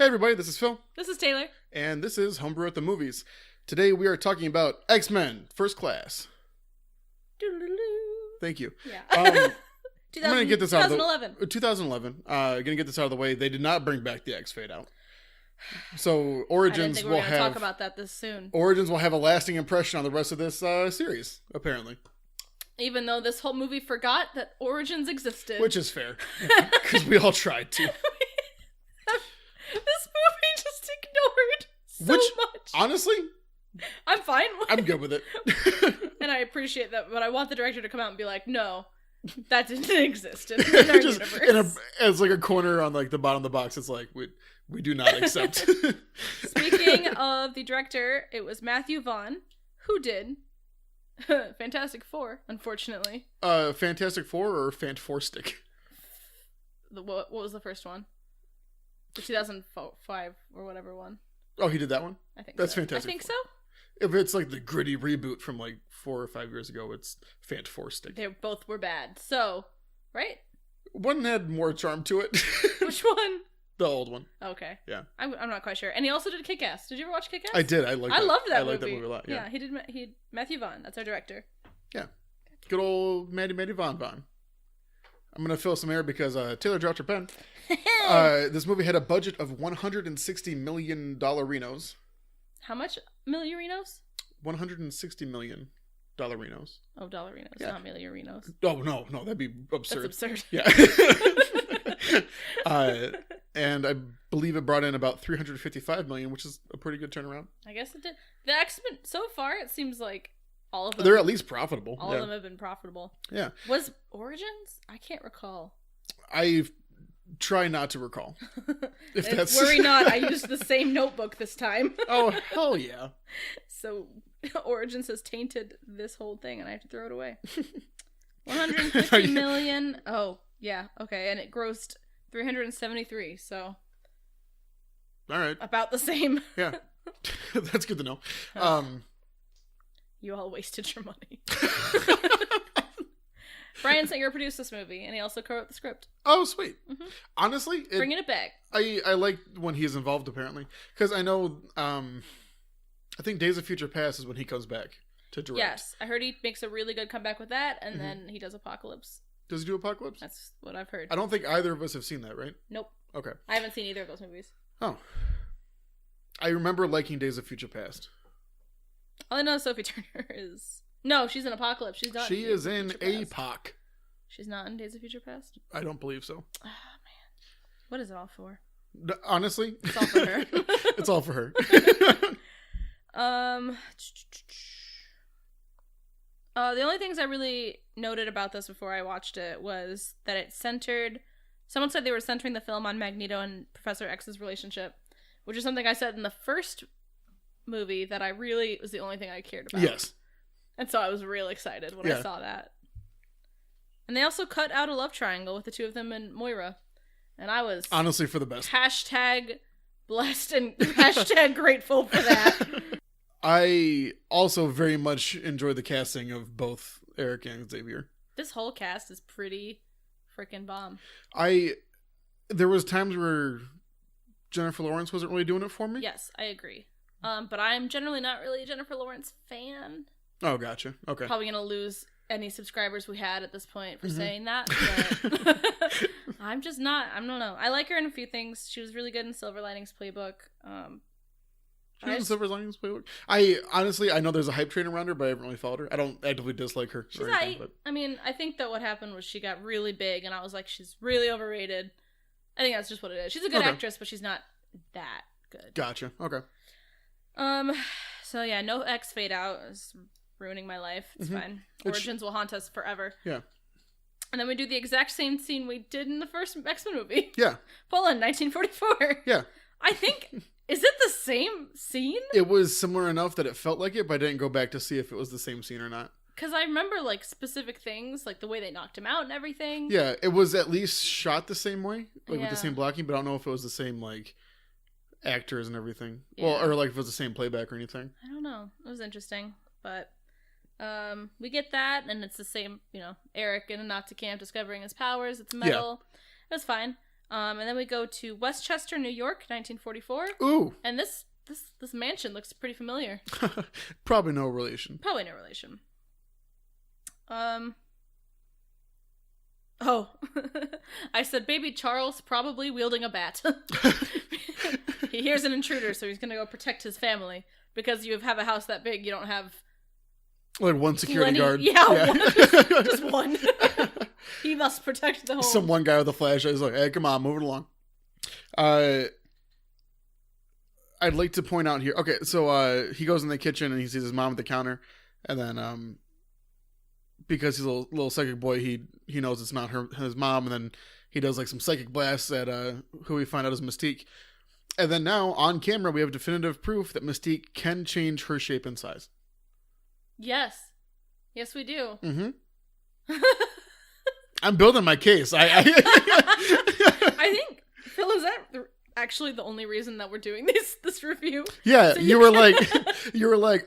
Hey everybody, this is Phil. This is Taylor. And this is Home Brew at the Movies. Today we are talking about Xmen First Class. Thank you. Yeah. I'm going to get this 2011. 2011. Going to get this out of the way. They did not bring back the X Fade out. So Origins I didn't think we were going to talk about that this soon. Origins will have a lasting impression on the rest of this series, apparently. Even though this whole movie forgot that Origins existed. Which is fair. Because we all tried to. This movie just ignored so much. Honestly, I'm fine with. I'm good with it. And I appreciate that, but I want the director to come out and be like, no, that didn't exist in our universe. As like a corner on like the bottom of the box, it's like, we do not accept. Speaking of the director, it was Matthew Vaughn, who did Fantastic Four, unfortunately. Fantastic Four or Fant4stick? What was the first one? The 2005 or whatever one. Oh, he did that one? I think that's so. Fantastic. I think Four. so. If it's like the gritty reboot from like 4 or 5 years ago, it's Fant4stick. They both were bad. So, right? One had more charm to it. Which one? The old one. Okay. Yeah. I'm not quite sure. And he also did Kick-Ass. Did you ever watch Kick-Ass? I did. I loved that movie. I liked that movie a lot. Yeah. He Matthew Vaughn. That's our director. Yeah. Good old Matty Vaughn. I'm going to fill some air because Taylor dropped her pen. This movie had a budget of $160 million Renos. How much milliarinos? $160 million Renos. Oh, dollarinos, yeah. Not milliarinos. Oh, no, that'd be absurd. That's absurd. Yeah. And I believe it brought in about $355 million, which is a pretty good turnaround. I guess it did. The X-Men, so far, it seems like all of them. They're at least profitable. All of them have been profitable. Yeah. Was Origins? I can't recall. I try not to recall. If that's worry not. I used the same notebook this time. Oh, hell yeah. So Origins has tainted this whole thing and I have to throw it away. 150 million. Oh, yeah. Okay. And it grossed 373. So. All right. About the same. Yeah. That's good to know. You all wasted your money. Bryan Singer produced this movie, and he also co-wrote the script. Oh, sweet. Mm-hmm. Honestly, bringing it back. I like when he's involved, apparently, because I know. I think Days of Future Past is when he comes back to direct. Yes, I heard he makes a really good comeback with that, and then he does Apocalypse. Does he do Apocalypse? That's what I've heard. I don't think either of us have seen that, right? Nope. Okay. I haven't seen either of those movies. Oh. I remember liking Days of Future Past. All I know is Sophie Turner is... No, she's in Apocalypse. She's not. She is in APOC. She's not in Days of Future Past? I don't believe so. Oh, man. What is it all for? Honestly? It's all for her. It's all for her. The only things I really noted about this before I watched it was that it centered... Someone said they were centering the film on Magneto and Professor X's relationship, which is something I said in the first movie that I really was the only thing I cared about. Yes. And so I was real excited when I saw that. And they also cut out a love triangle with the two of them and Moira. And I was... honestly for the best. # blessed and # grateful for that. I also very much enjoy the casting of both Eric and Xavier. This whole cast is pretty freaking bomb. There was times where Jennifer Lawrence wasn't really doing it for me. Yes, I agree. But I'm generally not really a Jennifer Lawrence fan. Oh, gotcha. Okay. Probably gonna lose any subscribers we had at this point for saying that. But I'm just not. I don't know. I like her in a few things. She was really good in Silver Linings Playbook. She was in Silver Linings Playbook. I know there's a hype train around her, but I haven't really followed her. I don't actively dislike her. She's I mean, I think that what happened was she got really big, and I was like, she's really overrated. I think that's just what it is. She's a good actress, but she's not that good. Gotcha. Okay. So yeah, no X Fade out. It's ruining my life. It's fine. Origins will haunt us forever. Yeah. And then we do the exact same scene we did in the first X-Men movie. Yeah. Poland, 1944. Yeah. I think... Is it the same scene? It was similar enough that it felt like it, but I didn't go back to see if it was the same scene or not. Because I remember, like, specific things, like the way they knocked him out and everything. Yeah, it was at least shot the same way, like with the same blocking, but I don't know if it was the same, like, actors and everything. Yeah. Well, or, like, if it was the same playback or anything. I don't know. It was interesting, but... we get that, and it's the same, Eric in a Nazi camp discovering his powers. It's metal. Yeah. It was fine. And then we go to Westchester, New York, 1944. Ooh. And this mansion looks pretty familiar. Probably no relation. Probably no relation. Oh. I said baby Charles probably wielding a bat. He hears an intruder, so he's gonna go protect his family. Because you have a house that big, you don't have... Like one security guard. Yeah. One, just one. He must protect the home. Some one guy with a flashlight is like, hey, come on, move it along. I'd like to point out here. Okay, so he goes in the kitchen and he sees his mom at the counter, and then because he's a little psychic boy, he knows it's not his mom, and then he does like some psychic blasts at who we find out is Mystique, and then now on camera we have definitive proof that Mystique can change her shape and size. Yes, we do. Mm-hmm. I'm building my case. I think, Phil, is that actually the only reason that we're doing this review? Yeah, so you were like,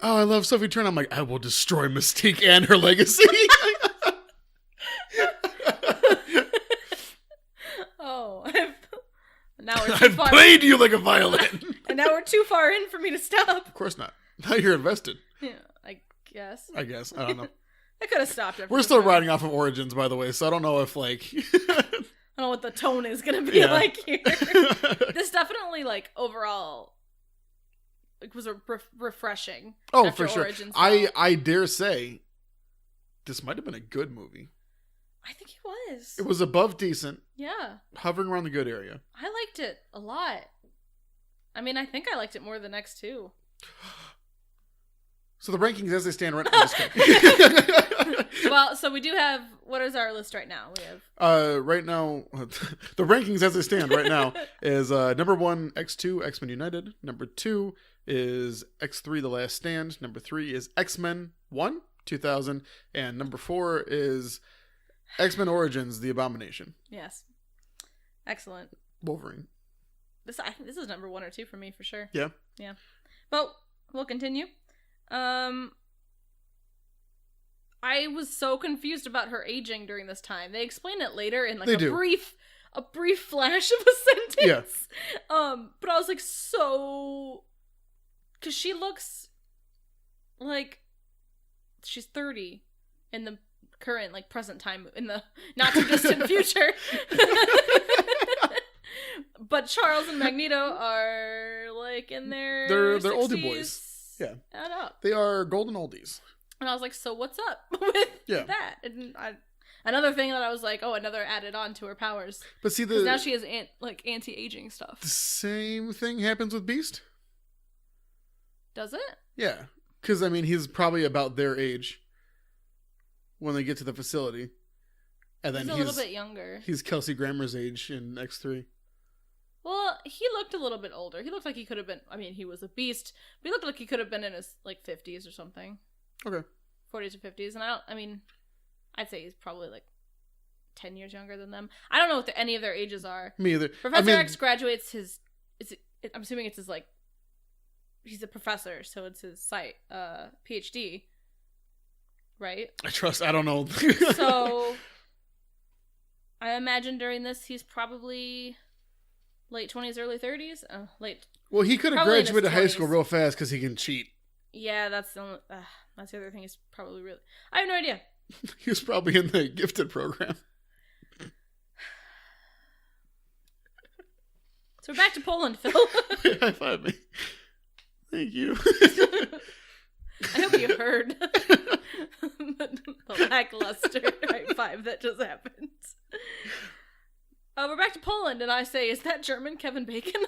oh, I love Sophie Turner. I'm like, I will destroy Mystique and her legacy. Oh, now we're too I've far. played you like a violin. And now we're too far in for me to stop. Of course not. Now you're invested. Yeah, I guess. I don't know. I could have stopped it. We're still riding off of Origins, by the way, so I don't know if, like... I don't know what the tone is going to be like here. This definitely, like, overall, like, was refreshing. Oh, for sure. Origins I dare say, this might have been a good movie. I think it was. It was above decent. Yeah. Hovering around the good area. I liked it a lot. I mean, I think I liked it more than the next two. So the rankings as they stand right now. Well, so we do have, what is our list right now? We have right now, the rankings as they stand right now is number 1, X2, X-Men United. Number 2 is X3, The Last Stand. Number 3 is X-Men 1, 2000. And number 4 is X-Men Origins, The Abomination. Yes. Excellent. Wolverine. I think this is number 1 or 2 for me, for sure. Yeah. Yeah. But we'll continue. I was so confused about her aging during this time. They explain it later in like a brief flash of a sentence. Yeah. But I was like, so, because she looks like she's 30 in the current, like, present time, in the not too distant future. But Charles and Magneto are like in their they're 60s. oldie boys. Yeah. Add up. They are golden oldies. And I was like, so what's up with that? And another thing that I was like, oh, another added on to her powers. But see, now she has anti-aging stuff. The same thing happens with Beast. Does it? Yeah. Because, I mean, he's probably about their age when they get to the facility. And then he's a little bit younger. He's Kelsey Grammer's age in X3. Well, he looked a little bit older. He looked like he could have been, I mean, he was a beast, but he looked like he could have been in his, like, 50s or something. Okay. 40s or 50s. And I'd say he's probably, like, 10 years younger than them. I don't know what any of their ages are. Me either. Professor X graduates I'm assuming it's his, like, he's a professor, so it's his PhD. Right? I don't know. So, I imagine during this, he's probably late 20s, early 30s? Well, he could have graduated high school real fast because he can cheat. Yeah, that's the other thing. He's probably really... I have no idea. He was probably in the gifted program. So we're back to Poland, Phil. High five me. Thank you. I hope you heard the lackluster high five that just happened. We're back to Poland, and I say, is that German Kevin Bacon?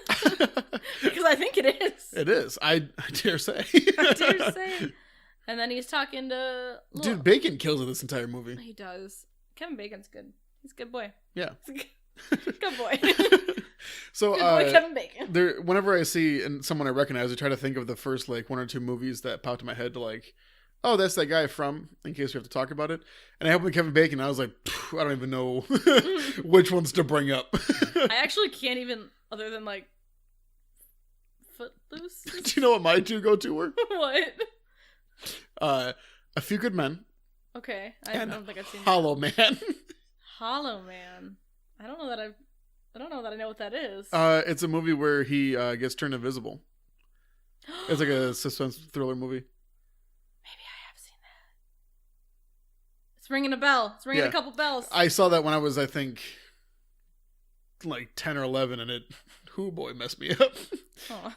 Because I think it is. It is. I dare say. I dare say. And then he's talking to... Dude, Bacon kills it this entire movie. He does. Kevin Bacon's good. He's a good boy. Yeah. Good boy. So, good boy, Kevin Bacon. Whenever I see someone I recognize, I try to think of the first, like, 1 or 2 movies that popped in my head to, like, oh, that's that guy from, in case we have to talk about it. And I happened with Kevin Bacon, and I was like, I don't even know which ones to bring up. I actually can't even, other than, like, Footloose. Do you know what my 2 go-to were? What? A Few Good Men. Okay. I don't think I've seen Hollow Man. Hollow Man. I don't know that I've I don't know that I know what that is. It's a movie where he gets turned invisible. It's like a suspense thriller movie. Maybe I have seen that. It's ringing a bell. It's ringing a couple bells. I saw that when I was, I think, like 10 or 11, and it, boy, messed me up. Oh.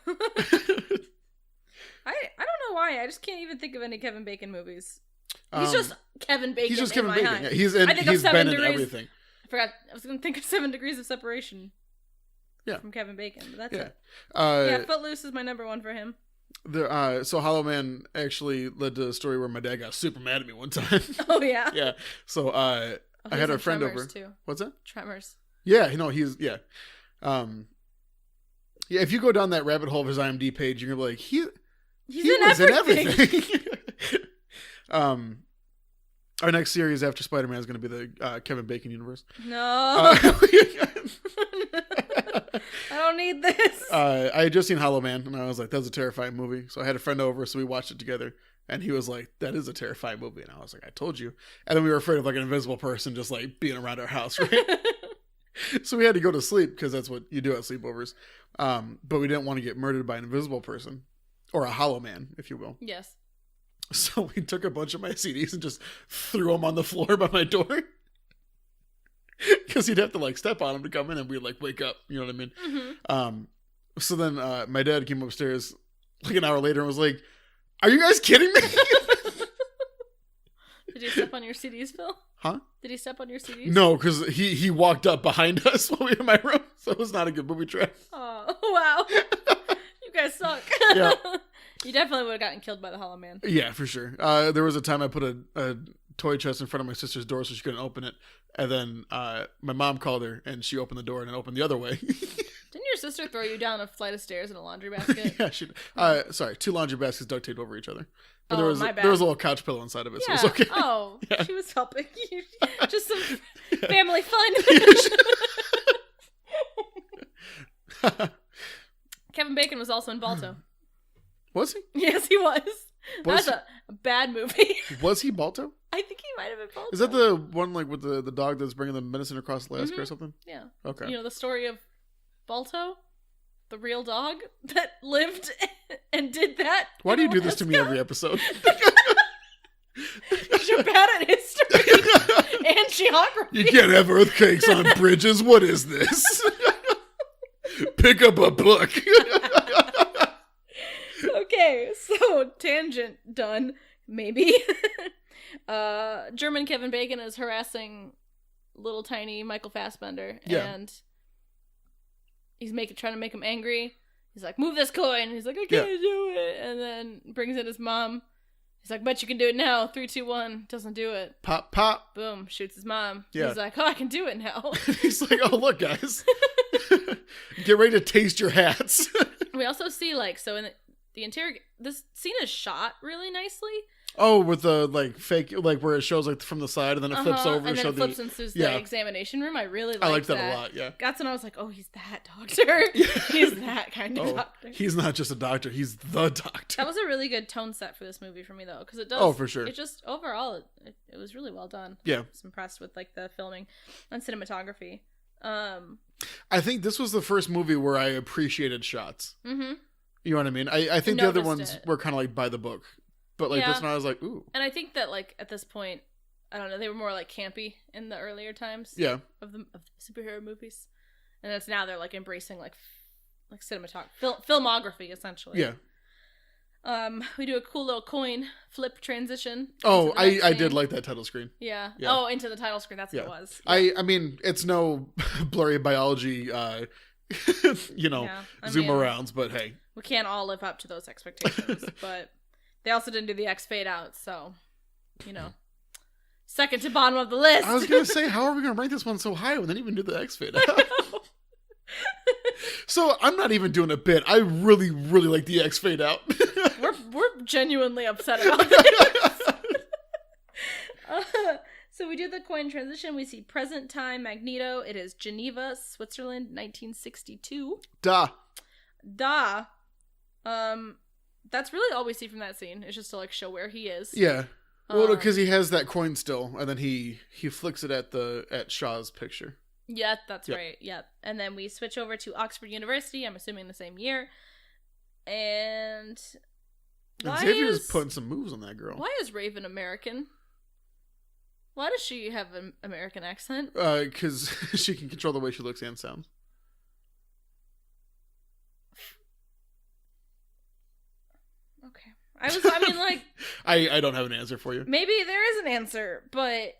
I don't know why. I just can't even think of any Kevin Bacon movies. He's just Kevin Bacon. He's just Kevin Bacon. Yeah, he's been in everything. I forgot. I was going to think of 7 Degrees of Separation. Yeah. From Kevin Bacon. But that's it. Yeah, Footloose is my number 1 for him. So Hollow Man actually led to a story where my dad got super mad at me one time. Oh, yeah? Yeah. So I had a friend over. Too. What's that? Tremors. Yeah, he's, yeah. Yeah, if you go down that rabbit hole of his IMDb page, you're going to be like, he was in everything. Our next series after Spider-Man is going to be the Kevin Bacon universe. No. I don't need this. I had just seen Hollow Man, and I was like, that's a terrifying movie. So I had a friend over, so we watched it together. And he was like, that is a terrifying movie. And I was like, I told you. And then we were afraid of like an invisible person just like being around our house, right? So we had to go to sleep because that's what you do at sleepovers. But we didn't want to get murdered by an invisible person. Or a Hollow Man, if you will. Yes. So we took a bunch of my CDs and just threw them on the floor by my door. Because he'd have to like step on them to come in and we'd like wake up. You know what I mean? Mm-hmm. So then my dad came upstairs like an hour later and was like, are you guys kidding me? Did he step on your CDs, Phil? Huh? Did he step on your CDs? No, because he walked up behind us while we were in my room. So it was not a good movie trap. Oh, wow. You guys suck. Yeah. You definitely would have gotten killed by the Hollow Man. Yeah, for sure. There was a time I put a toy chest in front of my sister's door so she couldn't open it. And then my mom called her and she opened the door and it opened the other way. Didn't your sister throw you down a flight of stairs in a laundry basket? Yeah, she sorry, 2 laundry baskets duct taped over each other. But my bad. there was a little couch pillow inside of it, Yeah. so it was okay. Oh, Yeah. She was helping you. Just some family fun. Kevin Bacon was also in Balto. Was he? Yes, he was. That's a bad movie. Was he Balto? I think he might have been Balto. Is that the one like with the dog that's bringing the medicine across Alaska or something? Yeah. Okay. You know the story of Balto? The real dog that lived and did that? Why do you do this to me every episode? You're bad at history and geography. You can't have earthquakes on bridges. What is this? Pick up a book. Okay, so tangent done, maybe. German Kevin Bacon is harassing little tiny Michael Fassbender, and he's trying to make him angry. He's like, move this coin. He's like, I can't do it. And then brings in his mom. He's like, bet you can do it now. 3, 2, 1. Doesn't do it. Pop, pop. Boom. Shoots his mom. Yeah. He's like, oh, I can do it now. He's like, oh, look, guys. Get ready to taste your hats. We also see, like, so in the this scene is shot really nicely. Oh, with the, like, fake, like, where it shows, like, from the side, and then it flips over. And then it flips into the examination room. I really liked that. I liked that a lot, yeah. That's when I was like, oh, he's that doctor. He's that kind of doctor. He's not just a doctor. He's the doctor. That was a really good tone set for this movie for me, though, because it does. Oh, for sure. It just, overall, it was really well done. Yeah. I was impressed with, like, the filming and cinematography. I think this was the first movie where I appreciated shots. Mm-hmm. You know what I mean? I think the other ones were kind of like by the book. But like this one, I was like, ooh. And I think that like at this point, I don't know, they were more like campy in the earlier times. Yeah. Of the superhero movies, and it's now they're like embracing like cinematography, filmography essentially. Yeah. We do a cool little coin flip transition. Oh, I did like that title screen. Yeah. Oh, into the title screen. That's what it was. Yeah. I mean, it's no blurry biology, zoom arounds, but hey, we can't all live up to those expectations, but. They also didn't do the X fade out, so, second to bottom of the list. I was going to say, how are we going to rank this one so high when they didn't even do the X fade out? So I'm not even doing a bit. I really, really like the X fade out. we're genuinely upset about this. So we do the coin transition. We see present time Magneto. It is Geneva, Switzerland, 1962. Da. That's really all we see from that scene. It's just to like show where he is. Yeah. Well, because he has that coin still, and then he flicks it at Shaw's picture. Yeah, that's right. Yep. And then we switch over to Oxford University. I'm assuming the same year. And Xavier's putting some moves on that girl. Why is Raven American? Why does she have an American accent? Because she can control the way she looks and sounds. Okay. I don't have an answer for you. Maybe there is an answer, but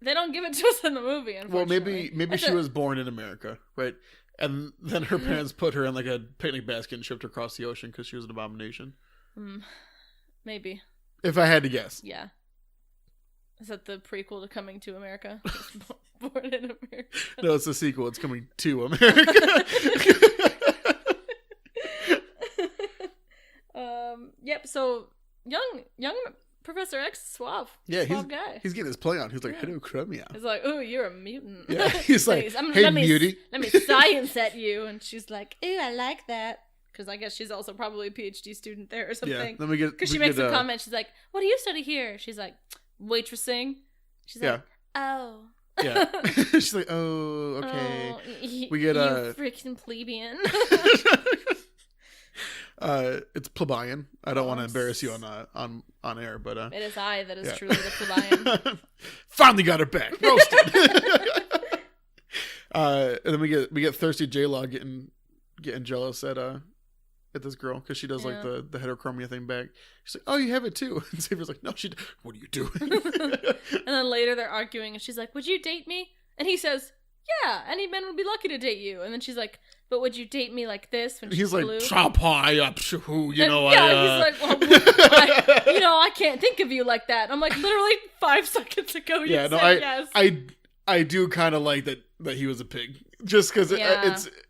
they don't give it to us in the movie, unfortunately. Well, maybe she was born in America, right? And then her parents put her in like a picnic basket and shipped her across the ocean because she was an abomination. Maybe. If I had to guess. Yeah. Is that the prequel to Coming to America? Born in America. No, it's the sequel. It's Coming to America. Yep. So young Professor X, suave. Yeah, suave guy. He's getting his play on. He's like, "Hello, Chromia." He's like, "Ooh, you're a mutant." Yeah, he's like, "Hey, mutie." Let me science at you, and she's like, "Ooh, I like that." Because I guess she's also probably a PhD student there or something. Yeah, let me get. Because she makes a comment. She's like, "What do you study here?" She's like, "Waitressing." She's like, "Oh." Yeah. She's like, "Oh, okay." Oh, we get you freaking plebeian. It's plebeian. I don't want to embarrass you on air, but it is I that is truly the plebeian. Finally got her back, roasted. And then we get thirsty J-Law getting jealous at this girl because she does like the heterochromia thing back. She's like, "Oh, you have it too." And Xavier's like, "No, what are you doing?" And then later they're arguing, and she's like, "Would you date me?" And he says, "Yeah, any man would be lucky to date you." And then she's like, "But would you date me like this?" When he's like, blue? "Chop high up, he's like, "Well, I can't think of you like that." I'm like, literally 5 seconds ago, you said yes. I do kind of like that he was a pig, just because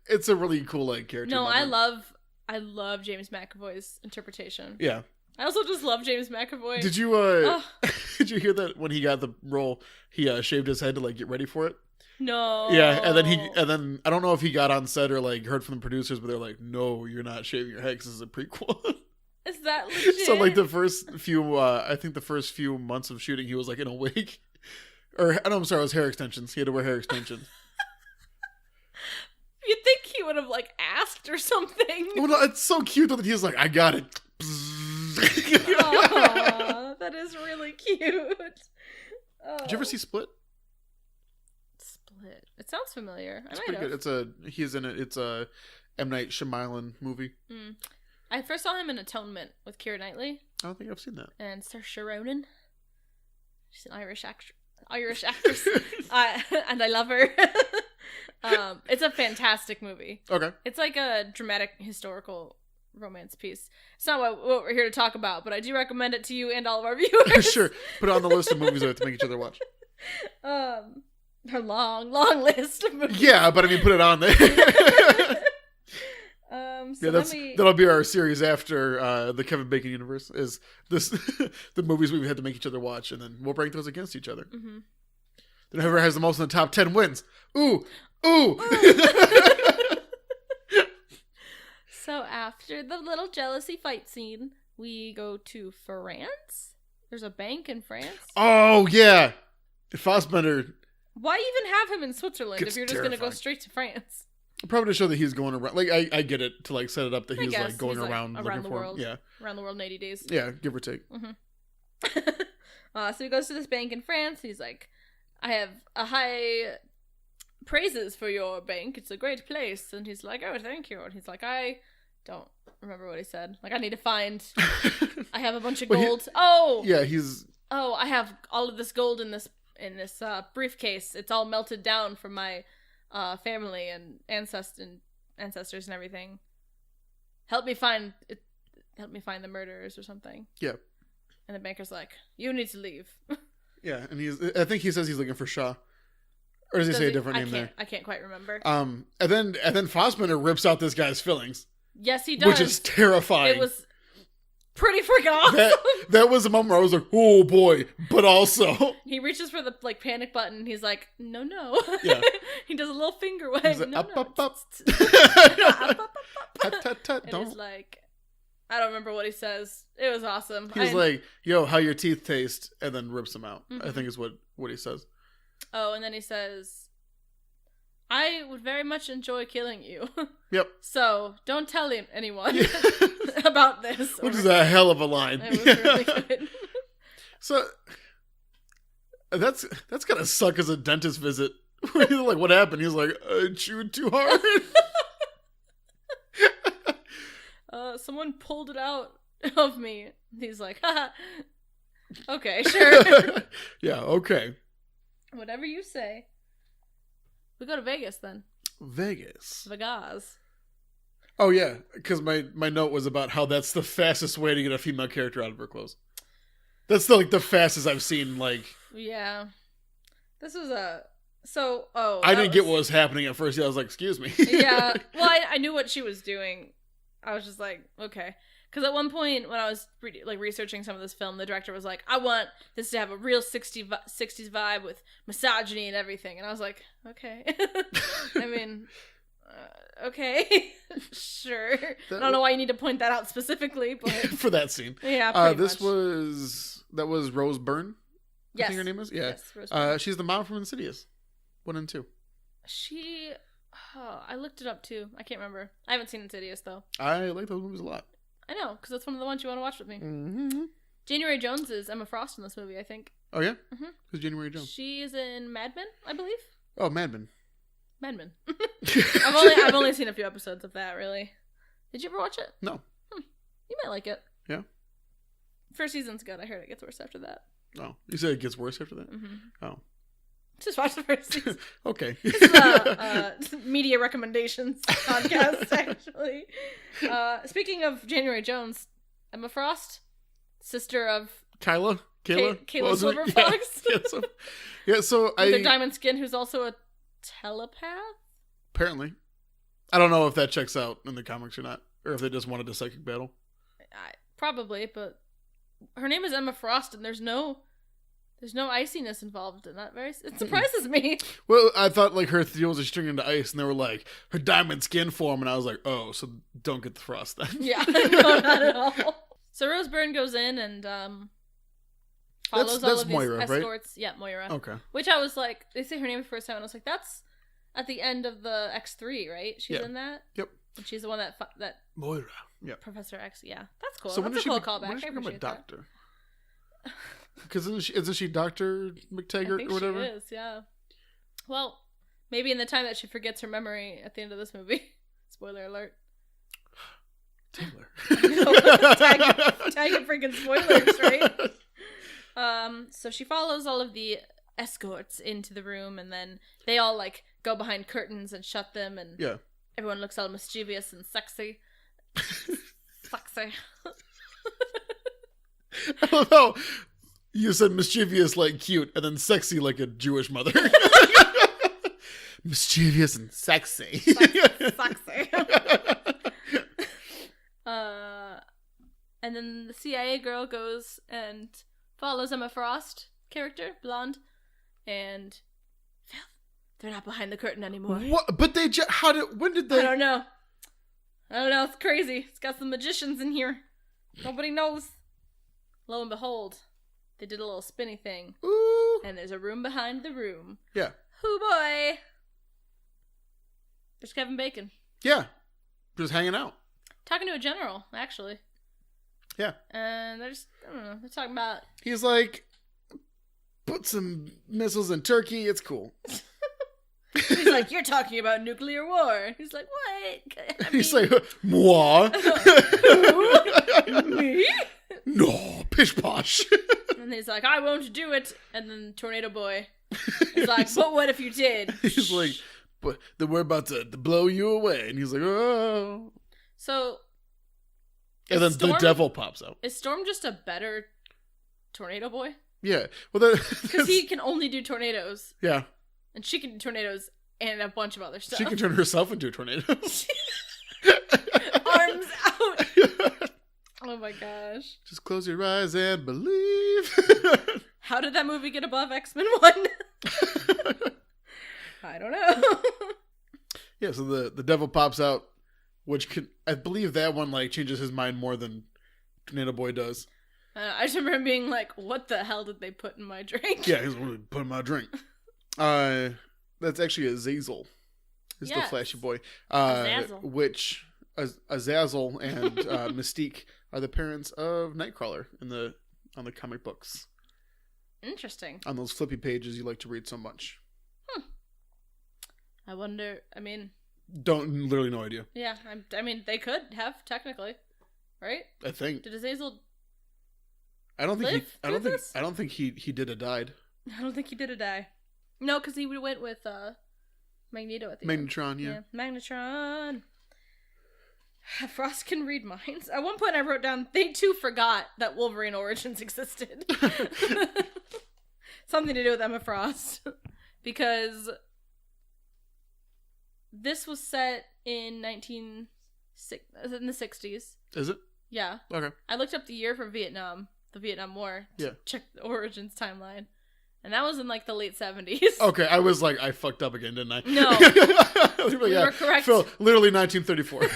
it's a really cool like character. No, moment. I love James McAvoy's interpretation. Yeah. I also just love James McAvoy. Did you did you hear that when he got the role, he shaved his head to like get ready for it? No. Yeah, and then I don't know if he got on set or like heard from the producers, but they're like, "No, you're not shaving your head because this is a prequel." Is that legit? So like the first few months of shooting, he was like in a wig, or I'm sorry, it was hair extensions. He had to wear hair extensions. You'd think he would have like asked or something. Well, no, it's so cute though that he's like, "I got it." Aww, that is really cute. Oh. Did you ever see Split? It sounds familiar. It's pretty good. He's in it. It's a M. Night Shyamalan movie. I first saw him in Atonement with Keira Knightley. I don't think I've seen that. And Saoirse Ronan. She's an Irish actress, and I love her. It's a fantastic movie. Okay. It's like a dramatic historical romance piece. It's not what we're here to talk about, but I do recommend it to you and all of our viewers. Sure. Put it on the list of movies we have to make each other watch. Her long list of movies. Yeah, but I mean, put it on there. So that'll be our series after the Kevin Bacon universe. Is this the movies we've had to make each other watch, and then we'll rank those against each other. Mm-hmm. Then whoever has the most in the top 10 wins. Ooh. So after the little jealousy fight scene, we go to France. There's a bank in France. Oh yeah, Fassbender. Why even have him in Switzerland if you're just going to go straight to France? Probably to show that he's going around. Like I get it, to like set it up that he's like going around looking the for world. him. Yeah, around the world in 80 days. Yeah, give or take. Mm-hmm. So he goes to this bank in France. He's like, "I have a high praises for your bank. It's a great place." And he's like, "Oh, thank you." And he's like, "I don't remember what he said. Like, I need to find. I have a bunch of gold. I have all of this gold in this briefcase. It's all melted down from my family and ancestors and everything. Help me find the murderers or something." Yeah. And the banker's like, "You need to leave." Yeah, and I think he says he's looking for Shaw. Or does he say a different name there? I can't quite remember. And then Fassbender rips out this guy's fillings. Yes, he does. Which is terrifying. It was pretty freaking awesome. That was a moment where I was like, "Oh boy," but also he reaches for the like panic button. He's like, "No." Yeah. He does a little finger wag. He's like, no. Up. Tut. And he's like, I don't remember what he says. It was awesome. He's like, "Yo, how your teeth taste," and then rips them out. Mm-hmm. I think is what he says. Oh, and then he says, I would very much enjoy killing you. Yep. So don't tell anyone about this. Which is a hell of a line. It was really good. So that's gotta suck as a dentist visit. He's like, what happened? He's like, I chewed too hard. Someone pulled it out of me. He's like, haha. Okay, sure. Yeah, okay. Whatever you say. We go to Vegas then. Vegas. Oh yeah, because my note was about how that's the fastest way to get a female character out of her clothes. That's the fastest I've seen. Like, yeah, this was I didn't get what was happening at first. I was like, excuse me. Yeah, well, I knew what she was doing. I was just like, okay. Because at one point, when I was researching some of this film, the director was like, I want this to have a real 60s vibe with misogyny and everything. And I was like, okay. I mean, okay. Sure. I don't know why you need to point that out specifically, but... For that scene. Yeah, pretty much. That was Rose Byrne? Yes. I think her name is? Yeah. Yes, Rose Byrne. She's the mom from Insidious 1 and 2. She... Oh, I looked it up too. I can't remember. I haven't seen Insidious, though. I like those movies a lot. I know, because that's one of the ones you want to watch with me. Mm-hmm. January Jones is Emma Frost in this movie, I think. Oh, yeah? Mm-hmm. Who's January Jones? She is in Mad Men, I believe. Oh, Mad Men. Mad Men. I've only seen a few episodes of that, really. Did you ever watch it? No. You might like it. Yeah? First season's good. I heard it gets worse after that. Oh. You said it gets worse after that? Mm-hmm. Oh. Just watch the first season. Okay. This is a media recommendations podcast, actually. Speaking of January Jones, Emma Frost, sister of Kayla Silverfox. Yeah, so With her diamond skin, who's also a telepath? Apparently. I don't know if that checks out in the comics or not, or if they just wanted a psychic battle. Probably, but her name is Emma Frost, and there's no iciness involved in that. It surprises me. Well, I thought like her heels are stringing into ice, and they were like her diamond skin form, and I was like, oh, so don't get the frost then. Yeah, no, not at all. So Rose Byrne goes in and follows all of Moira, these escorts. Right? Yeah, Moira. Okay. Which I was like, they say her name the first time, and I was like, that's at the end of the X3, right? She's in that. Yep. And she's the one that Moira. Yeah. Professor X. Yeah, that's cool. So that's a cool callback. When did she I become a appreciate doctor? Because isn't she Dr. McTaggart or whatever? She is, yeah. Well, maybe in the time that she forgets her memory at the end of this movie. Spoiler alert. Taylor. Tagging freaking spoilers, right? So she follows all of the escorts into the room, and then they all like go behind curtains and shut them, and everyone looks all mischievous and sexy. Sexy. I don't know. You said mischievous like cute, and then sexy like a Jewish mother. Mischievous and sexy. Sexy. And then the CIA girl goes and follows Emma Frost character, blonde, and they're not behind the curtain anymore. What? But they when did they? I don't know. It's crazy. It's got some magicians in here. Nobody knows. Lo and behold, they did a little spinny thing. Ooh. And there's a room behind the room. Yeah. Hoo boy. There's Kevin Bacon. Yeah. Just hanging out. Talking to a general, actually. Yeah. And they're talking about... He's like, put some missiles in Turkey, it's cool. He's like, you're talking about nuclear war. He's like, what? He's like, moi? Who? Me? No, pish posh. And he's like, I won't do it. And then Tornado Boy is like, but what if you did? He's like, but then we're about to blow you away. And he's like, oh. So... And then the devil pops out. Is Storm just a better Tornado Boy? Yeah. Well, because he can only do tornadoes. Yeah. And she can do tornadoes and a bunch of other stuff. She can turn herself into a tornado. Arms out. Oh my gosh. Just close your eyes and believe. How did that movie get above X-Men 1? I don't know. Yeah, so the devil pops out, which I believe that one like changes his mind more than Tornado Boy does. I just remember him being like, what the hell did they put in my drink? Yeah, he's like, put in my drink. That's actually Azazel. is the flashy boy. Azazel. Which Azazel and Mystique are the parents of Nightcrawler on the comic books. Interesting. On those flippy pages you like to read so much. I wonder. I mean, literally no idea. Yeah, I mean, they could have technically, right? I think. Did Azazel? I don't think live I don't think. I don't think he did a died. I don't think he did a die. No, because he went with Magneto at the end. Magnetron, yeah. Magnetron. Frost can read minds. At one point, I wrote down they too forgot that Wolverine Origins existed. Something to do with Emma Frost, because this was set in the 60s. Is it? Yeah. Okay. I looked up the year for the Vietnam War. Yeah. Check the Origins timeline. And that was in like the late 70s. Okay, I was like, I fucked up again, didn't I? No. You were correct. Phil, literally 1934.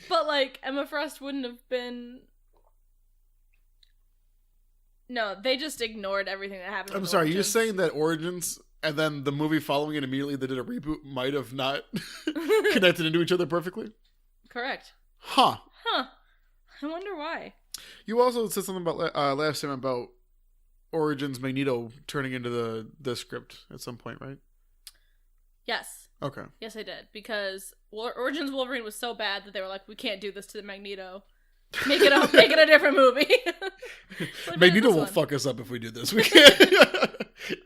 But like, Emma Frost wouldn't have been... No, they just ignored everything that happened. I'm sorry, you're saying that Origins and then the movie following it immediately they did a reboot might have not connected into each other perfectly? Correct. Huh. I wonder why. You also said something about last time about Origins Magneto turning into the script at some point, right? Yes. Okay. Yes, I did. Because Origins Wolverine was so bad that they were like, we can't do this to the Magneto. Make it a different movie. So Magneto will fuck us up if we do this. We can't.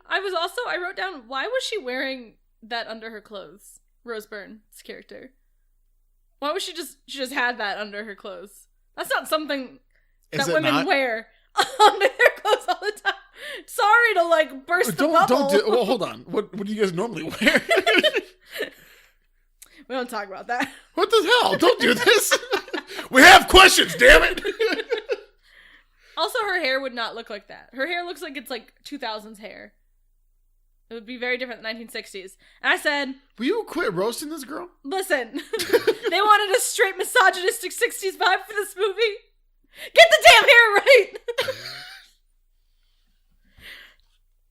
I wrote down, why was she wearing that under her clothes? Rose Byrne's character. Why was she just had that under her clothes? That's not something that women wear under their clothes all the time. Sorry to like burst the bubble. Well, hold on. What do you guys normally wear? We don't talk about that. What the hell? Don't do this. We have questions, damn it. Also, her hair would not look like that. Her hair looks like it's like 2000s hair. It would be very different than 1960s. And I said... Will you quit roasting this girl? Listen. They wanted a straight misogynistic 60s vibe for this movie. Get the damn hair right!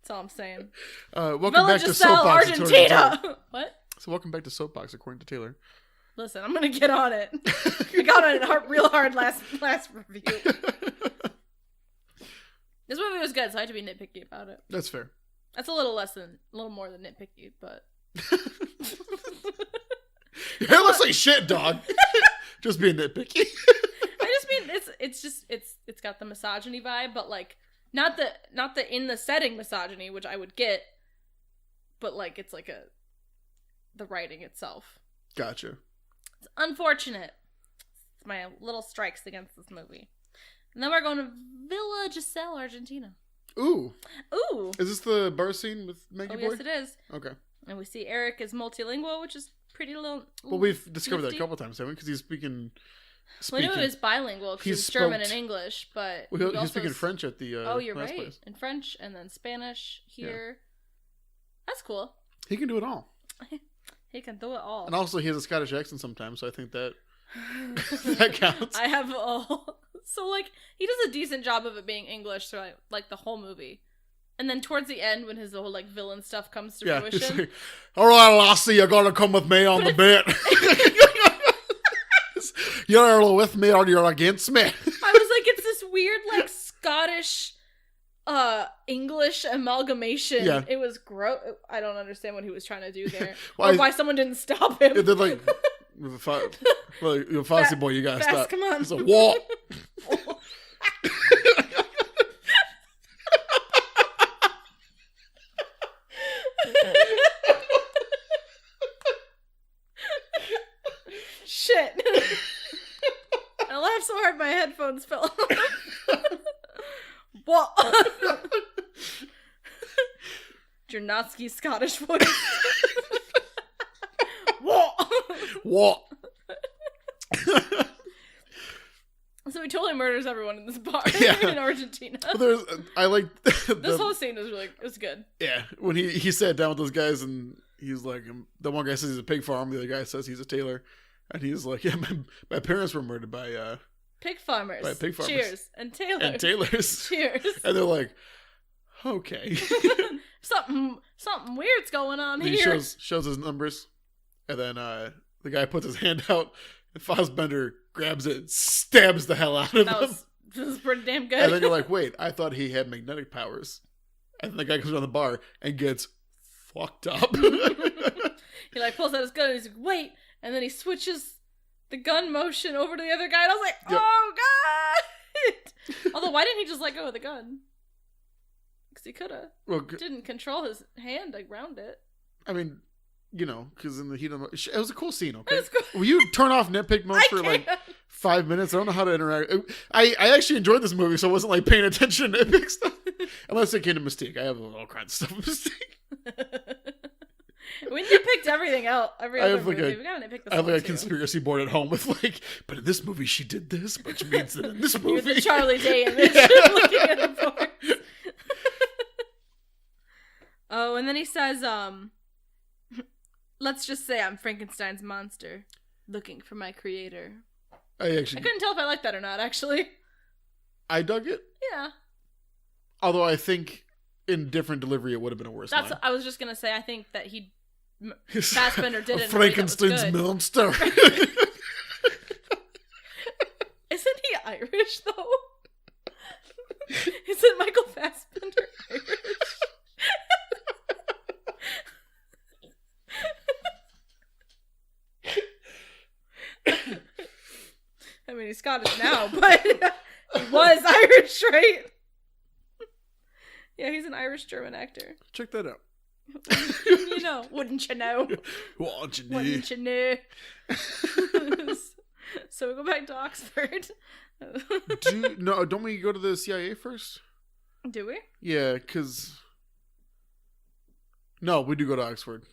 That's all I'm saying. Welcome back to Soapbox. Argentina! What? So welcome back to Soapbox, according to Taylor. Listen, I'm gonna get on it. I got on it real hard last review. This movie was good, so I had to be nitpicky about it. That's fair. That's a little more than nitpicky, but... Your hair looks like shit, dog. Just being nitpicky. I just mean, it's got the misogyny vibe, but like, not the in the setting misogyny, which I would get, but like, it's like the writing itself. Gotcha. It's unfortunate. It's my little strikes against this movie. And then we're going to Villa Gesell, Argentina. Ooh. Is this the bar scene with Maggie Boy? Yes, it is. Okay. And we see Eric is multilingual, which is pretty little. Well, we've discovered that a couple times, haven't we? Because he's speaking. Well, I knew he was bilingual because he's German and English, but he's speaking French at the. You're right. Place. In French and then Spanish here. Yeah. That's cool. He can do it all. He can do it all. And also, he has a Scottish accent sometimes, so I think that that counts. I have so like he does a decent job of it being English throughout like the whole movie, and then towards the end when his whole like villain stuff comes to fruition. Like, all right, lassie, you gotta come with me on the bit. You're with me or you're against me. I was like, it's this weird like Scottish English amalgamation. Yeah. It was gross. I don't understand what he was trying to do there. Or why someone didn't stop him. They're like, you're Fossey boy, you gotta stop. Come on. It's a what? Shit. I laughed so hard my headphones fell off. What? Jarnotsky's Scottish voice. What? So he totally murders everyone in this bar in Argentina. Well, I like this whole scene was good. Yeah, when he sat down with those guys and he's like, the one guy says he's a pig farm, the other guy says he's a tailor, and he's like, yeah, my parents were murdered by pig farmers. By pig farmers. Cheers and tailors. And tailors. Cheers. And they're like, Okay. something weird's going on And here. he shows his numbers, and then the guy puts his hand out, and Fassbender grabs it, stabs the hell out of him. This is pretty damn good. And then you're like, wait, I thought he had magnetic powers. And then the guy comes around the bar and gets fucked up. He like pulls out his gun and he's like, wait, and then he switches the gun motion over to the other guy, and I was like, oh god. Although, why didn't he just let go of the gun? Because he could have. Didn't control his hand around it. I mean, you know, because in the heat of the... It was a cool scene, okay? It was cool. Will you turn off nitpick mode for like 5 minutes? I don't know how to interact. I actually enjoyed this movie, so I wasn't like paying attention to nitpick stuff. Unless it came to Mystique. I have all kinds of stuff with Mystique. We nitpicked everything else. I have like a too. conspiracy board at home with like, but in this movie she did this, which means that in this movie... You're the Charlie Day image looking at the board. Oh, and then he says, let's just say I'm Frankenstein's monster, looking for my creator. I couldn't tell if I liked that or not, actually. I dug it. Yeah. Although I think in different delivery it would have been a worse line. I was just going to say, I think that Fassbender did it in Frankenstein's monster. Isn't he Irish, though? Isn't Michael Fassbender Irish? I mean, he's Scottish now, but he was Irish, right? Yeah, he's an Irish-German actor. Check that out. You know, wouldn't you know? Wouldn't you know? So we go back to Oxford. Don't we go to the CIA first? Do we? Yeah, because... No, we do go to Oxford.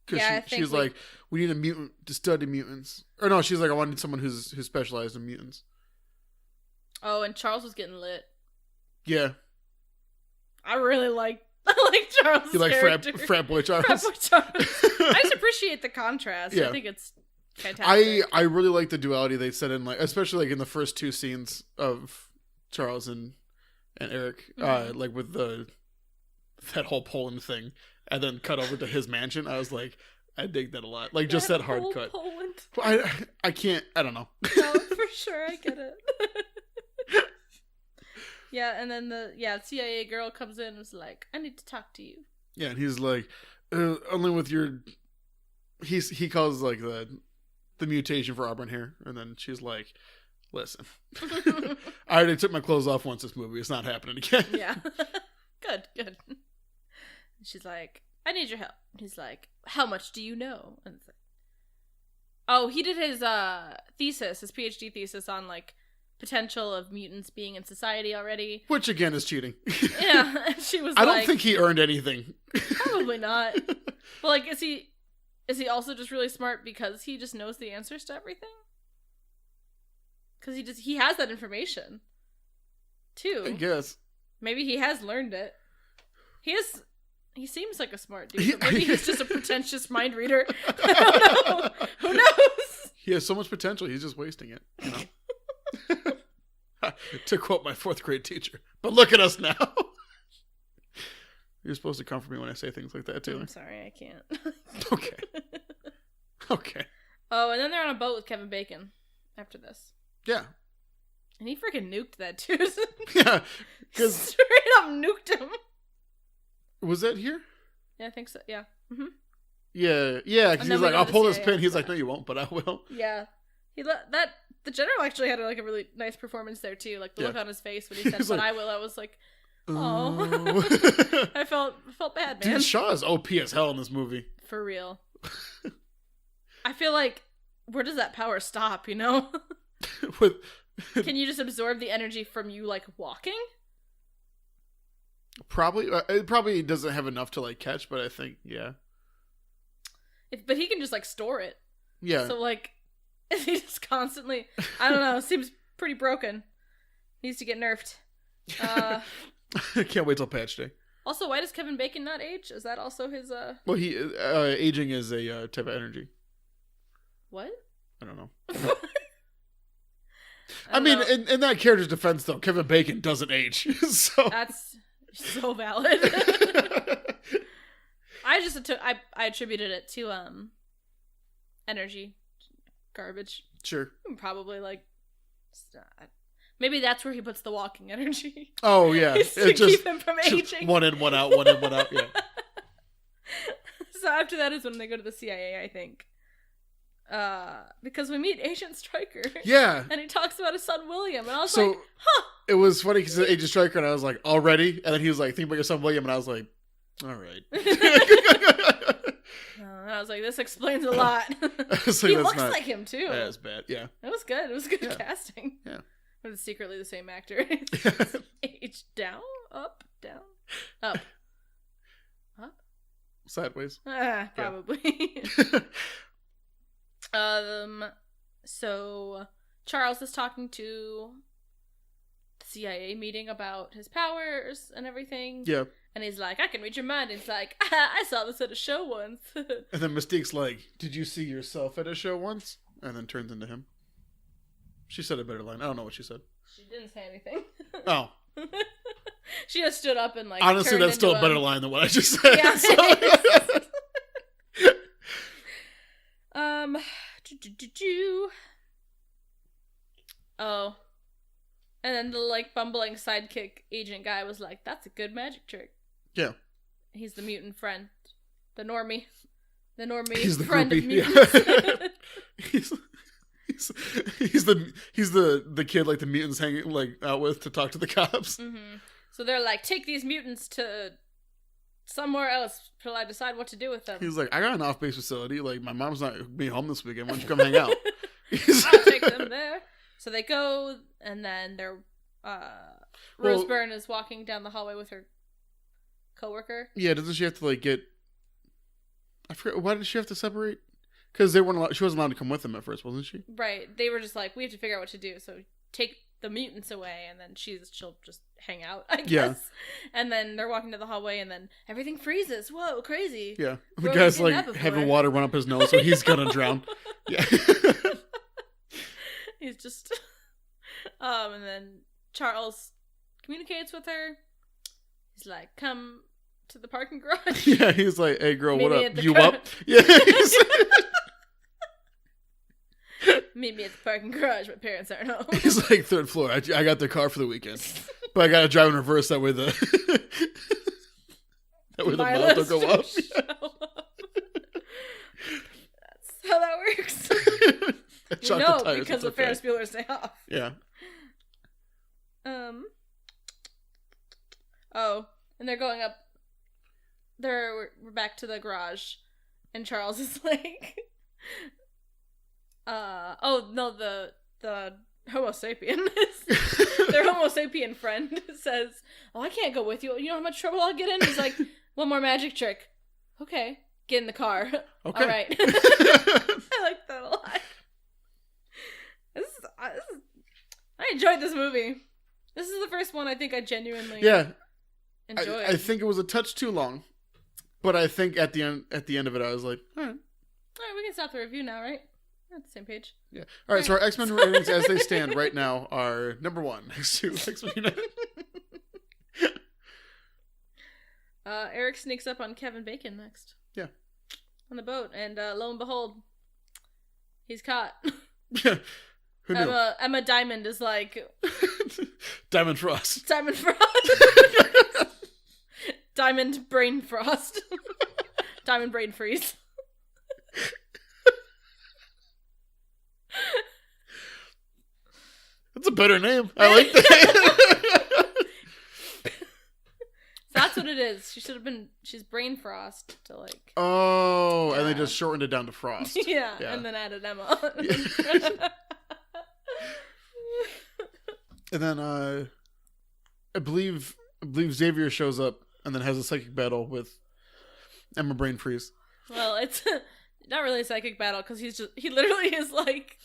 Because she's like, we need a mutant to study mutants. Or no, she's like, I wanted someone who's specialized in mutants. Oh, and Charles was getting lit. Yeah. I like Charles' You like character. frat boy Charles? Frat boy Charles. I just appreciate the contrast. Yeah. I think it's fantastic. I really like the duality they set in, like, especially like in the first two scenes of Charles and Eric, like with that whole Poland thing. And then cut over to his mansion. I was like, I dig that a lot. Like, just that hard cut. Poland. I can't, I don't know. No, for sure, I get it. Yeah, and then the CIA girl comes in and is like, I need to talk to you. Yeah, and he's like, only with your... He calls, like, the mutation for auburn hair. And then she's like, listen. I already took my clothes off once this movie. It's not happening again. Yeah. Good. She's like, I need your help. He's like, how much do you know? And it's like, oh, he did his his PhD thesis on like potential of mutants being in society already. Which again is cheating. Yeah, and she was I don't think he earned anything. Probably not. But like, is he also just really smart because he just knows the answers to everything? Because he has that information too. I guess. Maybe he has learned it. He seems like a smart dude, but maybe he's just a pretentious mind reader. I don't know. Who knows? He has so much potential, he's just wasting it, you know? To quote my 4th grade teacher. But look at us now. You're supposed to comfort me when I say things like that, Taylor. I'm sorry, I can't. Okay. Oh, and then they're on a boat with Kevin Bacon after this. Yeah. And he freaking nuked that dude. Yeah. Straight up nuked him. Was that here? Yeah, I think so. Yeah. Mm-hmm. Yeah, because he's like, I'll pull this pin. He's like, no, you won't, but I will. Yeah. The general actually had like a really nice performance there too. Like the look on his face when he said, "But like, I will." I was like, oh. I felt bad, man. Dude, Shaw is OP as hell in this movie. For real. I feel like, where does that power stop? You know? Can you just absorb the energy from you like walking? Probably. It probably doesn't have enough to like catch, but I think But he can just like store it. Yeah. So like, is he just constantly? I don't know. Seems pretty broken. Needs to get nerfed. I can't wait till patch day. Also, why does Kevin Bacon not age? Is that also his? Well, he aging is a type of energy. What? I don't know. I mean, in that character's defense, though, Kevin Bacon doesn't age. So that's So valid. I attributed it to energy garbage. Sure. Probably like maybe that's where he puts the walking energy. Oh yeah, it's to keep him from aging. One in, one out, one in, one out. Yeah. So after that is when they go to the CIA, I think. Because we meet Agent Stryker. Yeah. And he talks about his son William, and I was like, huh. It was funny because Agent Stryker, and I was like, already? And then he was like, think about your son William, and I was like, all right. And I was like, this explains a lot. Like, he looks like him too. Yeah, it's bad. Yeah. It was good. It was good casting. Yeah. But it's secretly the same actor. Age down, up, down, up. Up? Sideways. Probably. So Charles is talking to the CIA meeting about his powers and everything. Yeah. And he's like, I can read your mind. And he's like, I saw this at a show once. And then Mystique's like, did you see yourself at a show once? And then turns into him. She said a better line. I don't know what she said. She didn't say anything. Oh. She just stood up and like honestly, that's still a better line than what I just said. Yeah. Oh. And then the like bumbling sidekick agent guy was like, that's a good magic trick. Yeah. He's the mutant friend. The normie. The normie he's the friend groupie. of mutants. Yeah. he's the kid like the mutants hanging like out with to talk to the cops. Mm-hmm. So they're like, take these mutants to somewhere else till I decide what to do with them. He's like, I got an off-base facility. Like, my mom's not being home this weekend. Why don't you come hang out? I'll take them there. So they go, and then they're Rose Byrne is walking down the hallway with her coworker. Yeah, doesn't she have to like get? I forget, why did she have to separate? Because they weren't allowed, she wasn't allowed to come with them at first, wasn't she? Right. They were just like, we have to figure out what to do. So take the mutants away, and then she'll just hang out, I guess. Yeah. And then they're walking to the hallway, and then everything freezes. Whoa, crazy. Yeah. The guy's like having water run up his nose, so he's gonna drown. Yeah. He's just and then Charles communicates with her. He's like, come to the parking garage. Yeah, he's like, hey girl, Meet what up? You up? Yeah. Meet me at the parking garage. My parents aren't home. He's like, third floor. I got their car for the weekend. But I gotta drive in reverse, that way the miles don't go up. That's how that works. No, because the Ferris Bueller's Day Off. Yeah. Oh, and they're going up. We're back to the garage, and Charles is like, oh no, the Homo sapien, their Homo sapien friend says, "Oh, I can't go with you. You know how much trouble I'll get in." He's like, "One more magic trick." Okay, get in the car. Okay. All right. I like that a lot. I enjoyed this movie. This is the first one I think I genuinely enjoyed. I think it was a touch too long, but I think at the end of it, I was like, all right, we can stop the review now, right? We're on the same page. Yeah. All right. So our X-Men ratings as they stand right now are number 1 next to X-Men United. Eric sneaks up on Kevin Bacon next. Yeah. On the boat, and lo and behold, he's caught. Yeah. Who knew? Emma Diamond is like Diamond Frost. Diamond Frost. Diamond Brain Frost. Diamond Brain Freeze. That's a better name. I like that. That's what it is. She should have been. She's Brain Frost to like. Oh, and they just shortened it down to Frost. Yeah, and then added Emma. Yeah. And then I believe Xavier shows up and then has a psychic battle with Emma Brain Freeze. Well, it's not really a psychic battle because he literally is like,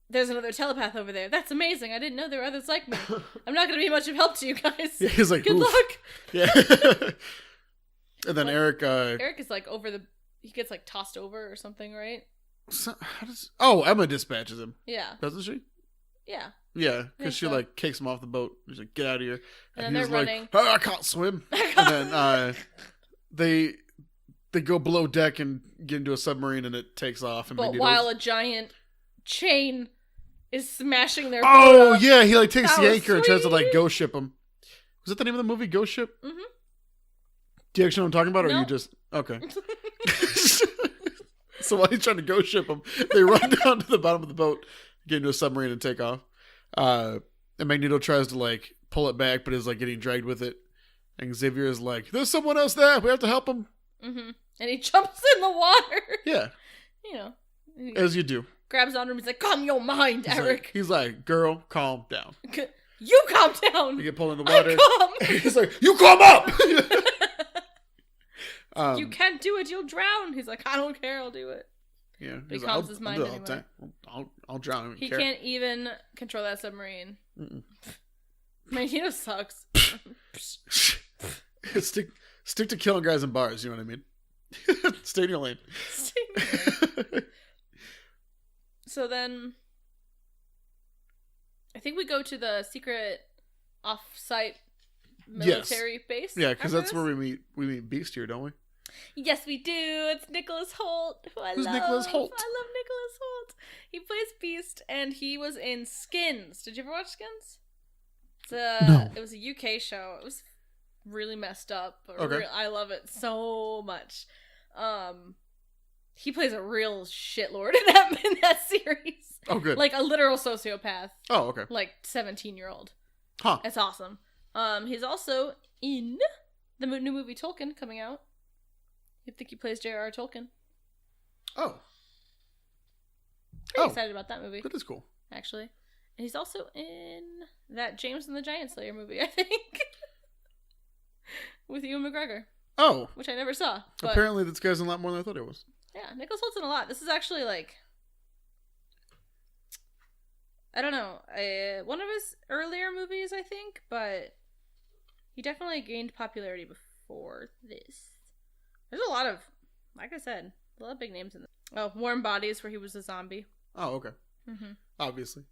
there's another telepath over there. That's amazing. I didn't know there were others like me. I'm not going to be much of help to you guys. Yeah, he's like, good luck. Yeah. And then Eric is like he gets like tossed over or something, right? Emma dispatches him. Yeah. Doesn't she? Yeah. Yeah, because she like kicks him off the boat. She's like, "Get out of here!" And then he's they're like, running. "Oh, I can't swim." And then they go below deck and get into a submarine, and it takes off. And But while a giant chain is smashing their boat oh up, yeah, he like takes that the was anchor and tries to like sweet. ghost ship him. Was that the name of the movie, Ghost Ship? Mhm. Do you actually know what I'm talking about, or No. you just okay? So while he's trying to ghost ship him, they run down to the bottom of the boat, get into a submarine, and take off. And Magneto tries to like pull it back, but is like getting dragged with it. And Xavier is like, "There's someone else there. We have to help him." Mm-hmm. And he jumps in the water. Yeah, You know, he as you do. grabs onto him. He's like, "Calm your mind, Eric. He's like, "Girl, calm down." You calm down. You get pulled in the water. Calm. He's like, "You calm up." You can't do it. You'll drown. He's like, "I don't care. I'll do it." Yeah, But he he's calms like, his mind anyway. I'll drown. I don't He care. can't even control that submarine. Magneto sucks. Stick to killing guys in bars. You know what I mean? Stay in your lane. So then, I think we go to the secret off-site military base. Yeah, because after that's this? where we meet Beast here, don't we? Yes, we do. It's Nicholas Holt, who I Who's love. Nicholas Holt? I love Nicholas Holt. He plays Beast, and he was in Skins. Did you ever watch Skins? No. It was a UK show. It was really messed up. But Okay. I love it so much. He plays a real shitlord in that series. Oh, good. Like a literal sociopath. Oh, okay. Like 17-year-old. Huh. It's awesome. He's also in the new movie Tolkien coming out. I think he plays J.R.R. Tolkien. Oh. Pretty excited about that movie, That is cool. actually. And he's also in that James and the Giant Slayer movie, I think. With Ewan McGregor, Oh. which I never saw. But Apparently this guy's in a lot more than I thought he was. yeah, Nicholas Holt's in a lot. This is actually like, I don't know, one of his earlier movies, I think, but he definitely gained popularity before this. There's a lot of, like I said, a lot of big names in this. Oh, Warm Bodies, where he was a zombie. Oh, okay. Mm-hmm. Obviously.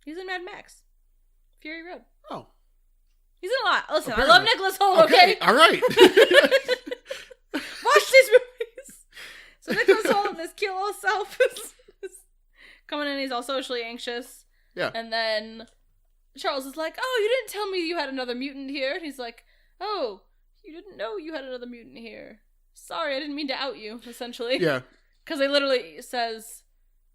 He's in Mad Max. Fury Road. Oh. He's in a lot. Listen, Apparently. I love Nicholas Holt, okay? All right. Watch these movies. So Nicholas Holt and his cute little self is coming in. He's all socially anxious. Yeah. And then Charles is like, "Oh, you didn't tell me you had another mutant here." And he's like, "Oh, you didn't know you had another mutant here. Sorry, I didn't mean to out you," essentially. Yeah. Because he literally says,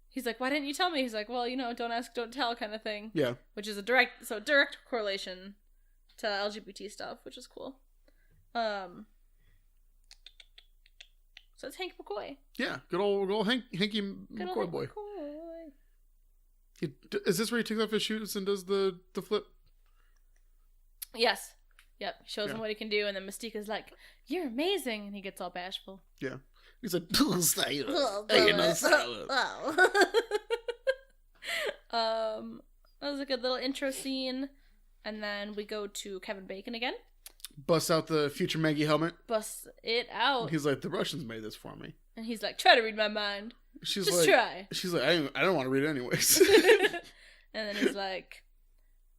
he's like, "Why didn't you tell me?" He's like, "Well, don't ask, don't tell," kind of thing. Yeah. Which is a direct correlation to LGBT stuff, which is cool. So it's Hank McCoy. Yeah. Good old Hanky Good old McCoy Hank boy. McCoy. Is this where he takes off his shoes and does the flip? Yes. Yep. Shows Yeah. him what he can do, and then Mystique is like, "You're amazing," and he gets all bashful. Yeah. He's like, Hey, no silence. That was a good little intro scene. And then we go to Kevin Bacon again. Busts out the future Maggie helmet. Busts it out. He's like, the Russians made this for me. And he's like, "Try to read my mind. She's Just like, try." She's like, I don't want to read it anyways. And then he's like,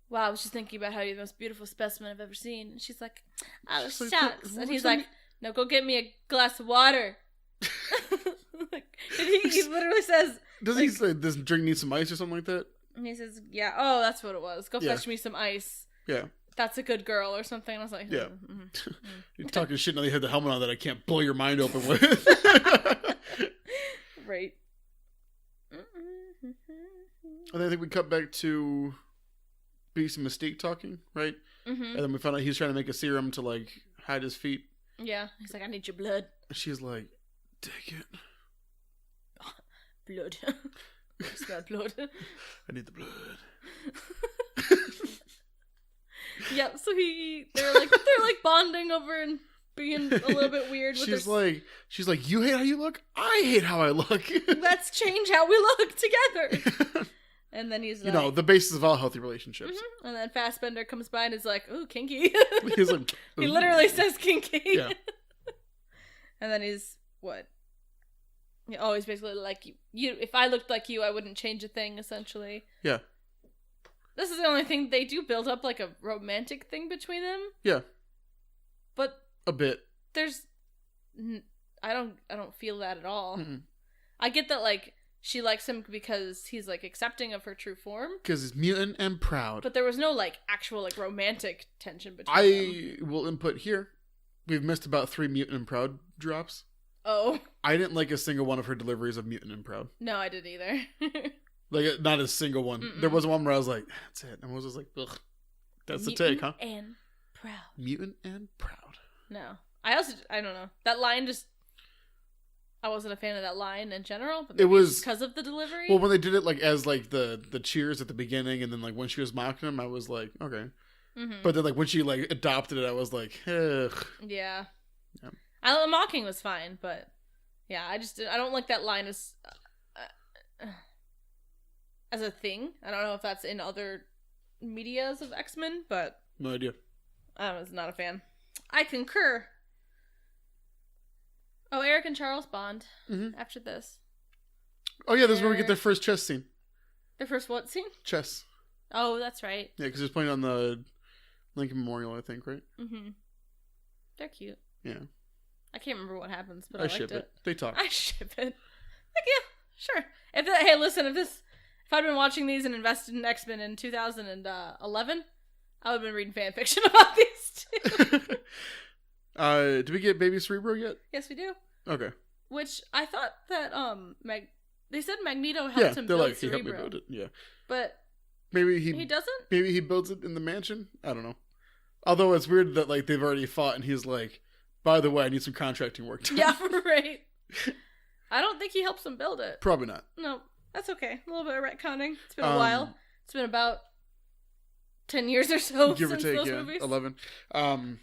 "Wow, I was just thinking about how you're the most beautiful specimen I've ever seen." And she's like, "Oh, She's like, shucks." "What And was he's that?" like, "No, go get me a glass of water." And he literally says, Does he say this drink needs some ice or something like that? and he says, "Yeah, oh, that's what it was. Go Yeah. fetch me some ice. Yeah. That's a good girl," or something. And I was like, Yeah. mm-hmm. You're talking shit now they had the helmet on that I can't blow your mind open with. Right. And then I think we cut back to Beast and Mystique talking, right? Mm-hmm. And then we found out he's trying to make a serum to like hide his feet. Yeah. He's like, "I need your blood." And she's like, "Take it. Blood. I smell blood. I need the blood." Yep. So they're like bonding over and being a little bit weird with she's like, "You hate how you look? I hate how I look." Let's change how we look together. And then he's like, the basis of all healthy relationships. mhm. And then Fassbender comes by and is like, "Ooh, kinky." He's like, He "Ooh." literally says kinky. Yeah. And then he's what? Oh, he's basically like, you. If I looked like you, I wouldn't change a thing, essentially. Yeah. This is the only thing they do build up, like, a romantic thing between them. Yeah. But... a bit. There's... I don't feel that at all. Mm-mm. I get that, like, she likes him because he's, like, accepting of her true form. Because he's mutant and proud. But there was no, like, actual, like, romantic tension between them. I will input here. We've missed about 3 mutant and proud drops. Oh. I didn't like a single one of her deliveries of mutant and proud. No, I didn't either. Like, not a single one. Mm-mm. There was one where I was like, that's it. And I was just like, ugh. That's the take, huh? Mutant and proud. Mutant and proud. No. I don't know. That line just... I wasn't a fan of that line in general, but it was because of the delivery. Well, when they did it like as like the cheers at the beginning, and then like when she was mocking him, I was like, okay. Mm-hmm. But then like when she like adopted it, I was like, ugh. Yeah. The mocking was fine, but yeah, I don't like that line as a thing. I don't know if that's in other medias of X-Men, but no idea. I was not a fan. I concur. Oh, Eric and Charles bond after this. Oh yeah, this is where we get their first chess scene. Their first what scene? Chess. Oh, that's right. Yeah, because it's playing on the Lincoln Memorial, I think, right? Mm-hmm. They're cute. Yeah. I can't remember what happens, but I ship liked it. They talk. I ship it. Like, yeah, sure. Hey, listen, if I'd been watching these and invested in X-Men in 2011, I would have been reading fan fiction about these two. Do we get Baby Cerebro yet? Yes, we do. Okay. Which I thought that they said Magneto helped him build like, Cerebro. he helped me build it. Yeah. But maybe he doesn't? Maybe he builds it in the mansion? I don't know. Although it's weird that like they've already fought and he's like, by the way, I need some contracting work done. Yeah, right. I don't think he helps him build it. Probably not. No, that's okay. A little bit of retconning. It's been a while. It's been about 10 years or so give since or take, those yeah, movies. 11. And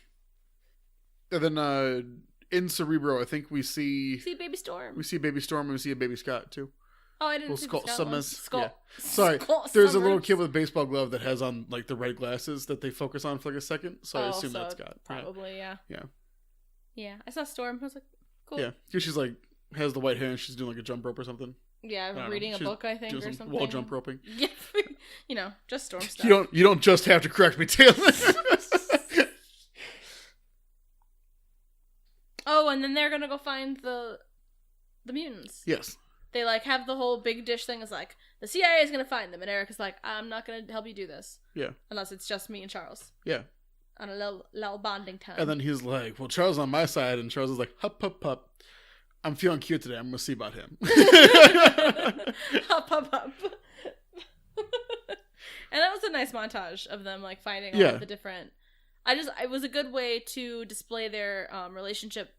then in Cerebro, I think we see Baby Storm. We see Baby Storm and we see a Baby Scott too. Oh, I didn't see Scott the Scott Summers. one. Yeah. Sorry, Scott there's Summers. a little kid with a baseball glove that has on like the red glasses that they focus on for like a second. So I assume that's Scott. Probably, yeah. Yeah. Yeah, I saw Storm. I was like, cool. Yeah, because she's like has the white hair and she's doing like a jump rope or something. Yeah, reading a book, I think, or something. Wall jump roping. Yeah, just Storm stuff. You don't just have to correct me, Taylor. Oh, and then they're gonna go find the mutants. Yes. They like have the whole big dish thing. Is like the CIA is gonna find them, and Eric is like, I'm not gonna help you do this. Yeah. Unless it's just me and Charles. Yeah. On a little bonding time. And then he's like, well, Charles is on my side, and Charles is like, hup, hup, hup. I'm feeling cute today. I'm going to see about him. Hup, hup, hup. And that was a nice montage of them, like, finding all of the different... It was a good way to display their relationship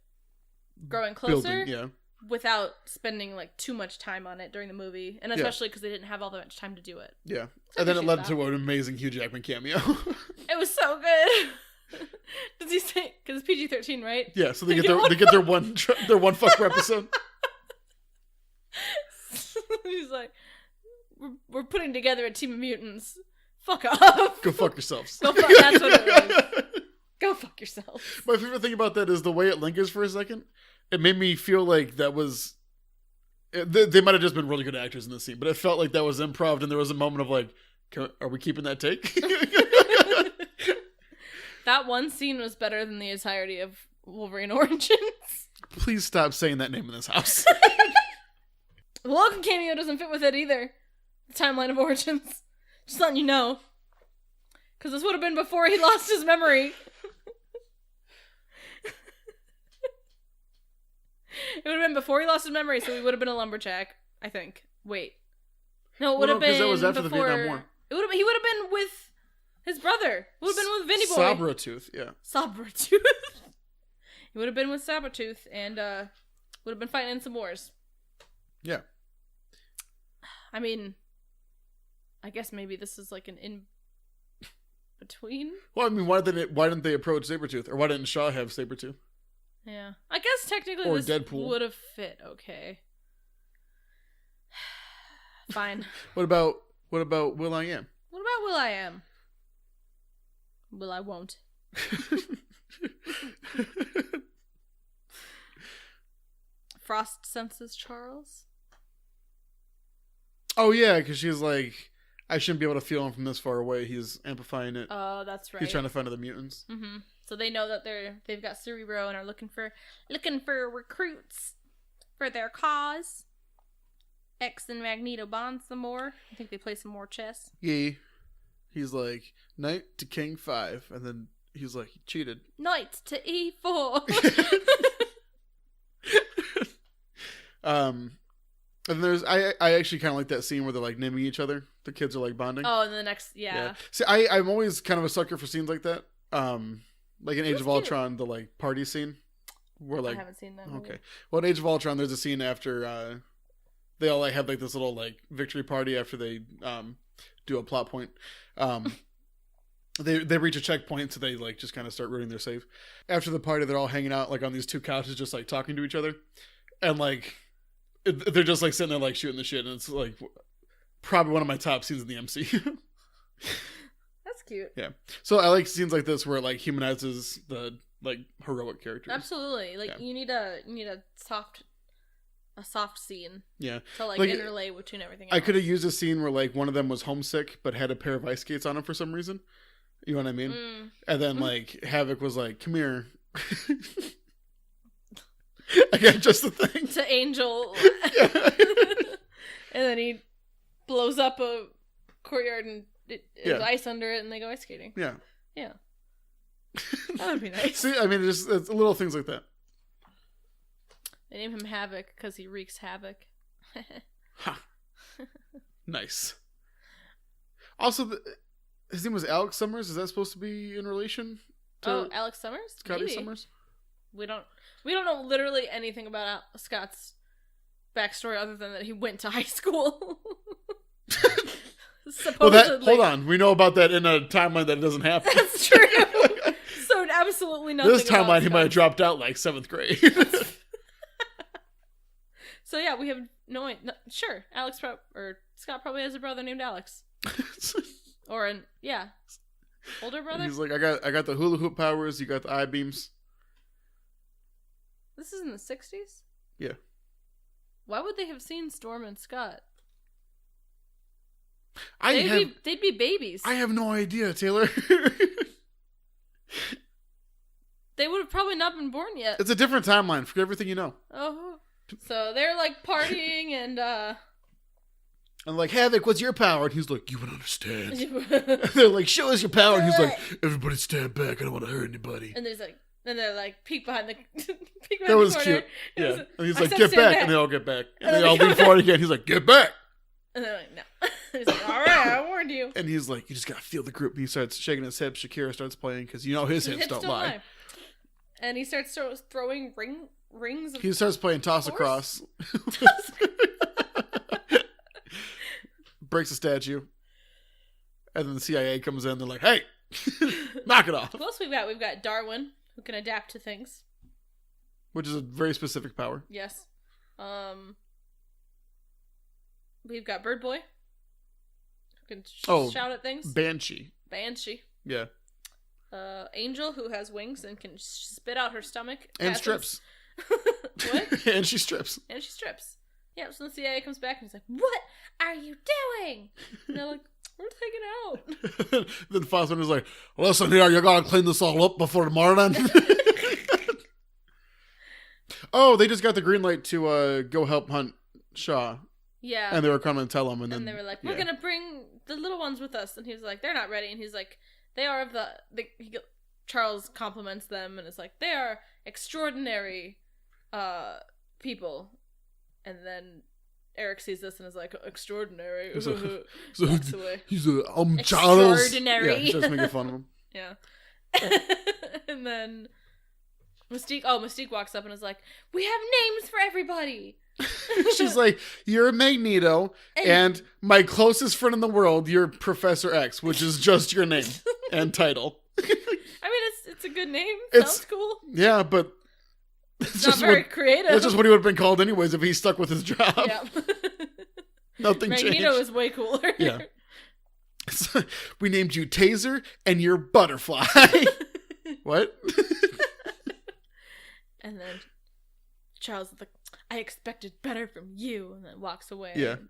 growing closer. Building, without spending, like, too much time on it during the movie. And especially because they didn't have all that much time to do it. Yeah. And then it led to an amazing Hugh Jackman cameo. It was so good. Does he say? Because it's PG-13, right? Yeah, so they get their one fuck per episode. He's like, we're putting together a team of mutants. Fuck off. Go fuck yourselves. That's what it was. Go fuck yourself. My favorite thing about that is the way it lingers for a second. It made me feel like that was... They might have just been really good actors in this scene, but it felt like that was improv, and there was a moment of like, are we keeping that take? That one scene was better than the entirety of Wolverine Origins. Please stop saying that name in this house. The Logan cameo doesn't fit with it either. The timeline of Origins. Just letting you know. Because this would have been before he lost his memory. It would have been before he lost his memory, so he would have been a lumberjack, I think. Wait. No, it would have been because that was after before... the Vietnam War. He would have been with his brother. Would have been with Vinny Boy. Sabretooth, yeah. Sabretooth. He would have been with Sabretooth and would have been fighting in some wars. Yeah. I mean, I guess maybe this is like an in-between. Well, I mean, why didn't they approach Sabretooth? Or why didn't Shaw have Sabretooth? Yeah. I guess technically or this Deadpool. Would have fit okay. Fine. What about Will.i.am? What about Will.i.am? Will I won't. Frost senses Charles. Oh yeah, because she's like, I shouldn't be able to feel him from this far away. He's amplifying it. Oh, that's right. He's trying to find other mutants. Mm-hmm. So they know that they've got Cerebro and are looking for recruits for their cause. X and Magneto bond some more. I think they play some more chess. Yeah. He's like, knight to king 5, and then he's like, he cheated. Knight to E4. And there's I actually kind of like that scene where they're like naming each other. The kids are like bonding. Oh, and the next, yeah. See, I'm always kind of a sucker for scenes like that. Like in Age of Ultron, the like party scene where like I haven't seen that movie. Okay, well, in Age of Ultron, there's a scene after they all like have like this little like victory party after they do a plot point. They reach a checkpoint, so they like just kind of start ruining their save. After the party, they're all hanging out like on these 2 couches, just like talking to each other, and like they're just like sitting there like shooting the shit, and it's like probably one of my top scenes in the MCU. That's cute. Yeah, so I like scenes like this where it like humanizes the like heroic characters. Absolutely, like you need a soft scene. Yeah, to like interlay between everything else. I could have used a scene where like one of them was homesick but had a pair of ice skates on him for some reason. You know what I mean? And then like Havoc was like, "Come here." I got just the thing. To Angel. And then he blows up a courtyard and there's ice under it and they go ice skating. Yeah. Yeah. That would be nice. See, I mean, it's little things like that. They name him Havoc because he wreaks havoc. Ha. Nice. Also, his name was Alex Summers. Is that supposed to be in relation to Alex Summers? Scotty Maybe. Summers? We don't know literally anything about Scott's backstory other than that he went to high school. Supposedly. Hold on. We know about that in a timeline that doesn't happen. That's true. So absolutely nothing. This timeline, he might have dropped out like 7th grade. So yeah, we have no sure. Scott probably has a brother named Alex. Or older brother. And he's like, I got the hula hoop powers. You got the eye beams. This is in the 60s? Yeah. Why would they have seen Storm and Scott? They'd be babies. I have no idea, Taylor. They would have probably not been born yet. It's a different timeline. Forget everything you know. Oh. So they're like partying and I'm like, Havoc, what's your power? And he's like, you would understand. They're like, show us your power. And he's like, everybody stand back. I don't want to hurt anybody. And they're like, peek behind the that was corner. cute. Yeah. And he's like, get back. And they all get back. And they all lean forward again. He's like, get back. And they're like, no. He's like, all right, I warned you. And he's like, you just got to feel the group. And he starts shaking his hips. Shakira starts playing because you know his hips don't lie. And he starts throwing rings. He starts playing toss across. Breaks a statue. And then the CIA comes in. They're like, hey, knock it off. Who else we've got Darwin, who can adapt to things. Which is a very specific power. Yes. We've got Bird Boy, who can shout at things. Banshee. Yeah. Angel, who has wings and can spit out her stomach. And strips. What? And she strips. Yeah, so the CIA comes back and he's like, what are you doing? And they're like, we're taking out. Then Fassbender's like, listen here, you gotta clean this all up before tomorrow then. Oh, they just got the green light to go help hunt Shaw. Yeah. And they were coming to tell him. And then they were like, we're gonna bring the little ones with us. And he was like, they're not ready. And he's like, they are of Charles compliments them and is like, they are extraordinary people. And then Eric sees this and is like, extraordinary. Walks away. I'm Charles. Extraordinary. Yeah, just making fun of him. Yeah. And then Mystique walks up and is like, we have names for everybody. She's like, you're Magneto, and my closest friend in the world, you're Professor X, which is just your name and title. I mean, it's a good name. Sounds cool. Yeah, but it's not very creative. That's just what he would have been called anyways if he stuck with his job. Yeah. Nothing changed. Magneto is way cooler. Yeah. So, we named you Taser, and you're Butterfly. What? And then Charles is like, I expected better from you, and then walks away. Yeah. And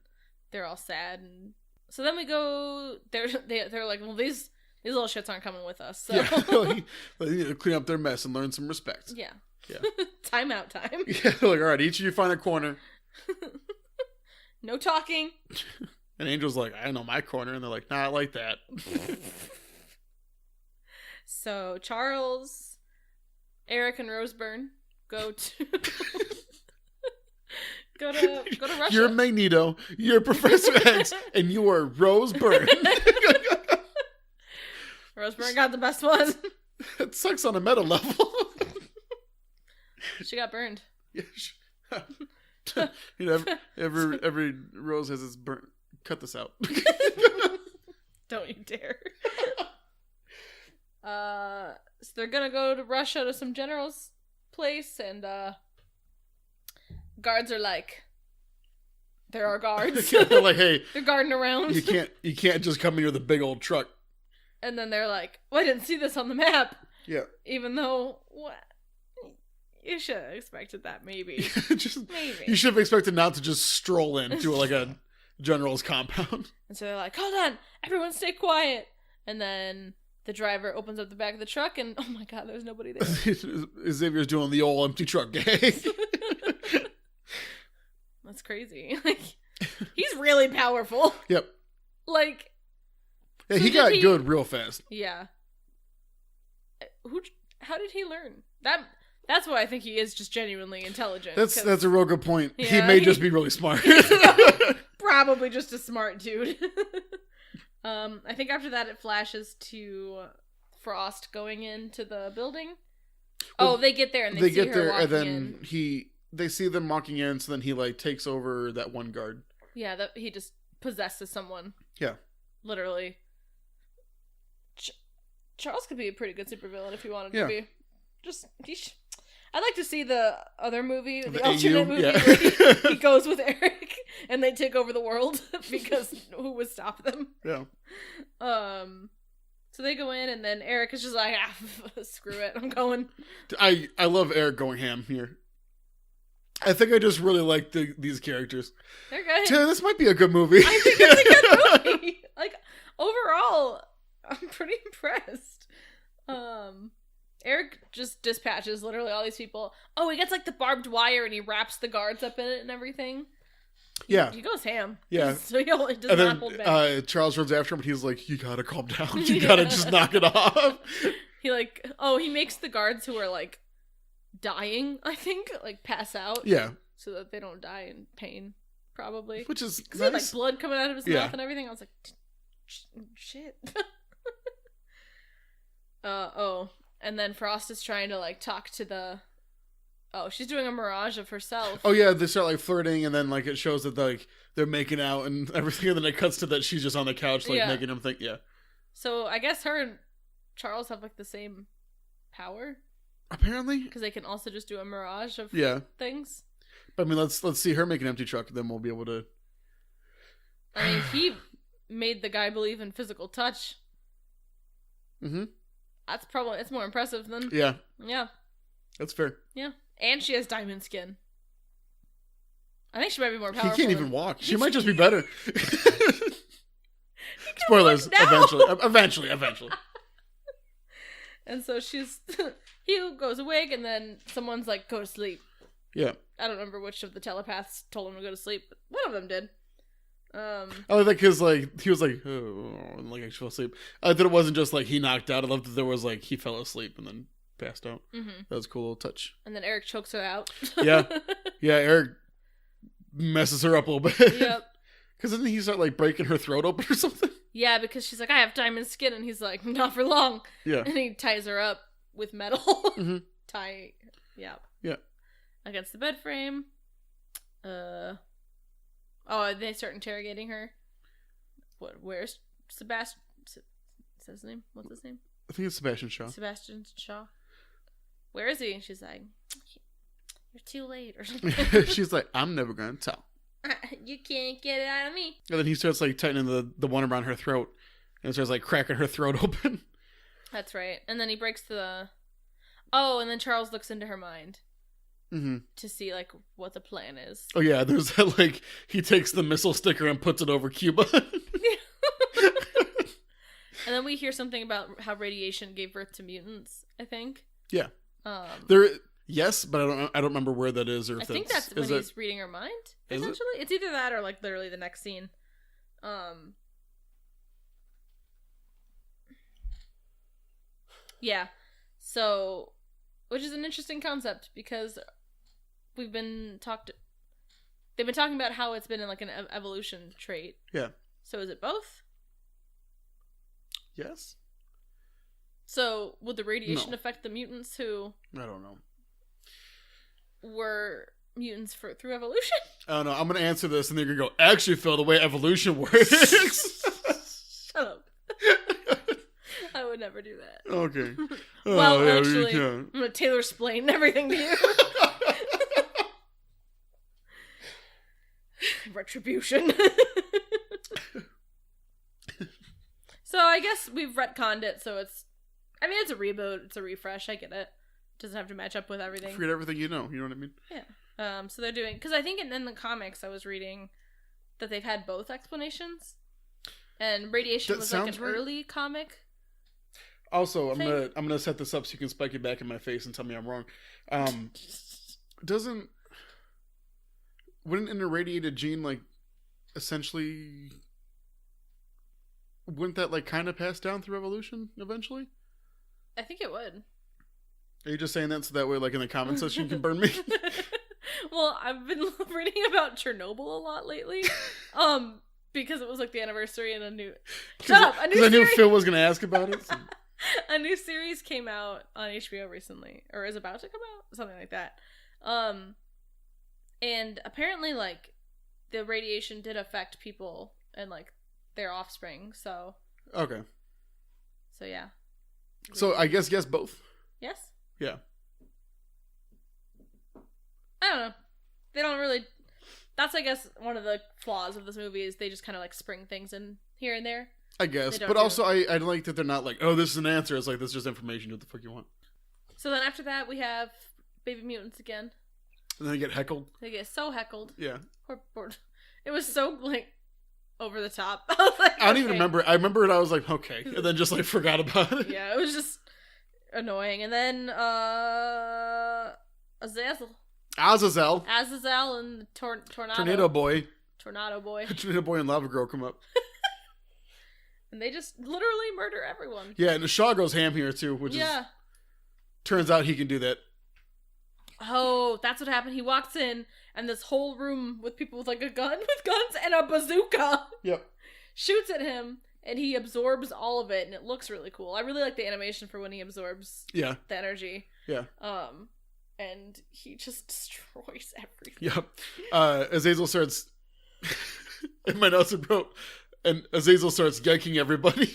they're all sad, and so then we go. They're like, well, these little shits aren't coming with us. So they need to clean up their mess and learn some respect. yeah. Yeah. Time out time. Yeah, like, all right, each of you find a corner. No talking. And Angel's like, I know my corner, and they're like, nah, I like that. So Charles, Eric, and Roseburn go to go to Russia. You're Magneto, you're Professor X, and you are Rose Byrne. Roseburn got the best one. It sucks on a meta level. She got burned. Yeah, you know, every rose has its burn. Cut this out. Don't you dare. So they're gonna go to Russia to some general's place, and guards are like, there are guards. Yeah, they're like, hey, they're guarding around. You can't just come here with a big old truck. And then they're like, well, I didn't see this on the map. Yeah. Even though, what? You should have expected that, maybe. Maybe. You should have expected not to just stroll into like a general's compound. And so they're like, hold on, everyone stay quiet. And then the driver opens up the back of the truck, and oh my god, there's nobody there. Xavier's doing the old empty truck gang. That's crazy. Like, he's really powerful. Yep. Like, yeah, so he got good real fast. Yeah. How did he learn? That's why I think he is just genuinely intelligent. That's a real good point. Yeah, he may just be really smart. Probably just a smart dude. I think after that it flashes to Frost going into the building. Well, they get there and they see get her there, walking and then in. They see them walking in, so then he like takes over that one guard. Yeah, that he just possesses someone. Yeah, literally. Charles could be a pretty good supervillain if he wanted to be. I'd like to see the other movie, the alternate movie, where he goes with Eric and they take over the world because who would stop them? Yeah. So they go in, and then Eric is just like, screw it, I'm going. I love Eric going ham here. I think I just really like these characters. They're good. Dude, this might be a good movie. I think it's a good movie. Like, overall, I'm pretty impressed. Eric just dispatches literally all these people. Oh, he gets like the barbed wire and he wraps the guards up in it and everything. Yeah. He goes ham. Yeah. So he does not hold back. Charles runs after him, but he's like, you gotta calm down. You gotta just knock it off. He makes the guards who are like dying, I think, like pass out. Yeah. So that they don't die in pain, probably. Which is because he had like blood coming out of his mouth and everything. I was like, shit. And then Frost is trying to like talk to the. Oh, she's doing a mirage of herself. Oh yeah, they start like flirting, and then like it shows that like they're making out and everything, and then it cuts to that she's just on the couch like making him think. Yeah. So I guess her and Charles have like the same power. Apparently, because they can also just do a mirage of things. But I mean, let's see her make an empty truck, then we'll be able to. I mean, he made the guy believe in physical touch. Mm-hmm. It's more impressive than. Yeah. Yeah. That's fair. Yeah. And she has diamond skin. I think she might be more powerful. He can't even walk. She might just be better. Spoilers. Eventually. And so he goes awake, and then someone's like, go to sleep. Yeah. I don't remember which of the telepaths told him to go to sleep, but one of them did. I like that because like he was like, oh, and like actually fell asleep. I thought it wasn't just like he knocked out. I loved that there was like he fell asleep and then passed out. Mm-hmm. That was a cool little touch. And then Eric chokes her out. Yeah. Eric messes her up a little bit. Yep. Because then he start like breaking her throat open or something. Yeah, because she's like, I have diamond skin, and he's like, not for long. Yeah. And he ties her up with metal. Mm-hmm. Yeah. Yeah. Against the bed frame. Oh, they start interrogating her. Where's Sebastian? Is that his name? What's his name? I think it's Sebastian Shaw. Sebastian Shaw. Where is he? And she's like, you're too late or something. She's like, I'm never going to tell. You can't get it out of me. And then he starts like tightening the one around her throat. And starts like cracking her throat open. That's right. And then he breaks the... Oh, and then Charles looks into her mind. to see like what the plan is. Oh yeah, there's that like he takes the missile sticker and puts it over Cuba. And then we hear something about how radiation gave birth to mutants, I think. Yeah. There yes, but I don't remember where that is, or if I think that's when he's reading her mind, essentially. It's either that or like literally the next scene. Yeah. So, which is an interesting concept because they've been talking about how it's been in like an evolution trait. Yeah. So is it both? Yes. So would the radiation affect the mutants who I don't know. Were mutants through evolution? I don't know. I'm gonna answer this and they're gonna go, actually Phil, the way evolution works. Shut up. I would never do that. Okay. Well, actually, I'm gonna Taylor-splain everything to you. Retribution. So I guess we've retconned it, so it's a reboot, it's a refresh, I get it. Doesn't have to match up with everything. Forget everything you know what I mean? Yeah. So they're doing, because I think in the comics I was reading that they've had both explanations. And radiation was like an early comic. Also, I'm gonna set this up so you can spike it back in my face and tell me I'm wrong. Wouldn't an irradiated gene like essentially wouldn't that like kind of pass down through evolution eventually? I think it would. Are you just saying that so that way like in the comment section you can burn me? Well, I've been reading about Chernobyl a lot lately. Because it was like the anniversary and a new Shut up! Because I knew Phil was gonna ask about it. So. A new series came out on HBO recently, or is about to come out, something like that. And apparently, like, the radiation did affect people and like their offspring. So okay. So yeah. So I guess yes, both. Yes. Yeah. I don't know. They don't really. That's, I guess, one of the flaws of this movie is they just kind of like spring things in here and there. I guess, but also I like that they're not like, oh, this is an answer. It's like, this is just information. Do what the fuck you want. So then after that, we have baby mutants again. And then they get heckled. They get so heckled. Yeah. Poor. It was so, like, over the top. I was like, I don't even remember. I remember it. I was like, okay. And then just, like, forgot about it. Yeah, it was just annoying. And then, Azazel and Tornado Boy. Tornado Boy and Lava Girl come up. And they just literally murder everyone. Yeah, and Shaw goes ham here too, which is turns out he can do that. Oh, that's what happened. He walks in and this whole room with people with like with guns and a bazooka. Yep. Shoots at him and he absorbs all of it and it looks really cool. I really like the animation for when he absorbs the energy. Yeah. And he just destroys everything. Yep. Azazel starts in my notes it wrote, and Azazel starts yiking everybody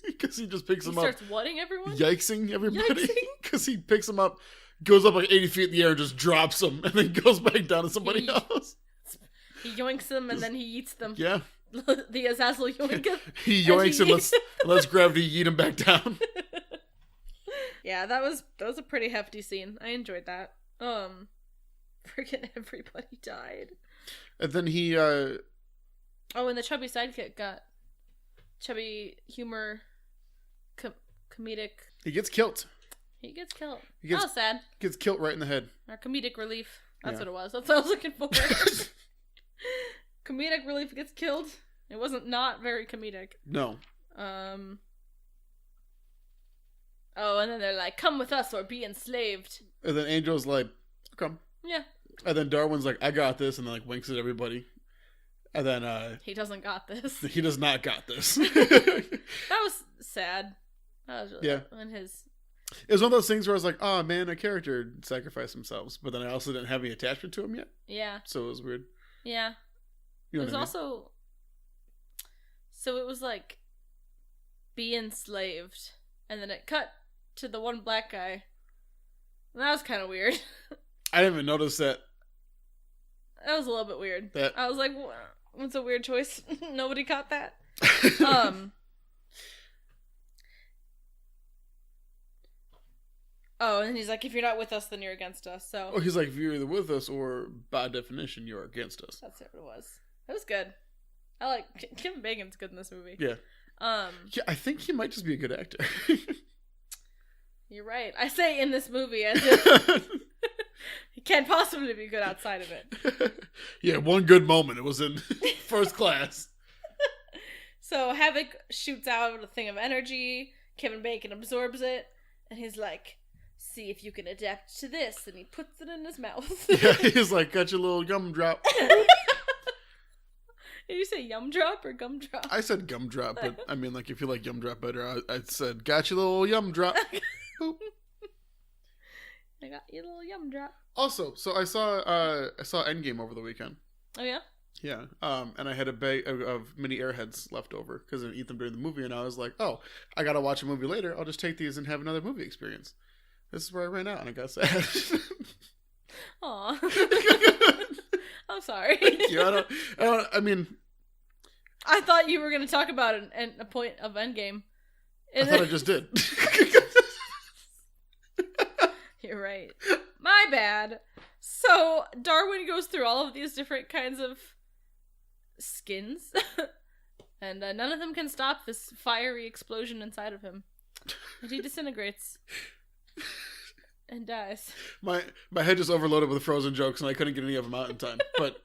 because he just picks them up. He starts whatting everyone? Yikesing everybody because he picks them up, goes up like 80 feet in the air and just drops them and then goes back down to somebody else. He yoinks them and then he eats them. Yeah. The Azazel yoink. He yoinks and lets gravity eat him back down. Yeah, that was a pretty hefty scene. I enjoyed that. Freaking everybody died. And then he Oh, and the chubby sidekick got chubby humor comedic. He gets killed. That was sad. Gets killed right in the head. Our comedic relief. That's what it was. That's what I was looking for. Comedic relief gets killed. It wasn't not very comedic. No. Oh, and then they're like, come with us or be enslaved. And then Angel's like, come. Yeah. And then Darwin's like, I got this, and then like winks at everybody. And then he doesn't got this. He does not got this. That was sad. That was really It was one of those things where I was like, oh man, a character sacrificed themselves, but then I also didn't have any attachment to him yet. Yeah. So it was weird. Yeah. You know it was also so it was like be enslaved, and then it cut to the one black guy. And that was kind of weird. I didn't even notice that. That was a little bit weird. I was like, what's a weird choice? Nobody caught that. Oh, and he's like, if you're not with us, then you're against us. So Oh, he's like, if you're either with us or by definition you're against us. that's what it was. It was good. I like Kevin Bacon's good in this movie. Yeah. Yeah, I think he might just be a good actor. You're right. I say in this movie as if he can't possibly be good outside of it. Yeah, one good moment. It was in First Class. So Havoc shoots out a thing of energy. Kevin Bacon absorbs it, and he's like, see if you can adapt to this. And he puts it in his mouth. Yeah, he's like, got your little gumdrop. Did you say yum drop or gum drop? I said gumdrop, but I mean, like, if you like gumdrop better, I said, got your little yum drop. Boop. I got your little yum drop. Also, so I saw Endgame over the weekend. Oh yeah? Yeah, and I had a bag of mini Airheads left over because I didn't eat them during the movie, and I was like, oh, I gotta watch a movie later. I'll just take these and have another movie experience. This is where I ran out, and I got sad. Aw. I'm sorry. Thank you. I mean, I thought you were going to talk about a point of Endgame. I thought I just did. You're right. My bad. So, Darwin goes through all of these different kinds of skins, and none of them can stop this fiery explosion inside of him. And he disintegrates. And dies. My head just overloaded with frozen jokes, and I couldn't get any of them out in time. But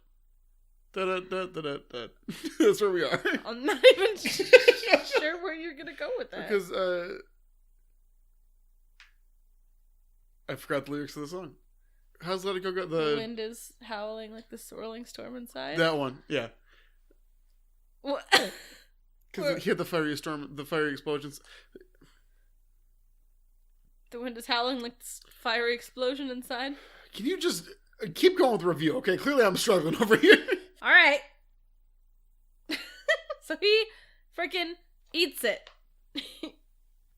that's where we are. I'm not even sure where you're gonna go with that. Because I forgot the lyrics of the song. How's Let It Go? The wind is howling like the swirling storm inside. That one, yeah. What? Because he had the fiery storm, the fiery explosions. The wind is howling like this fiery explosion inside. Can you just keep going with the review, okay? Clearly I'm struggling over here. Alright. So he freaking eats it. He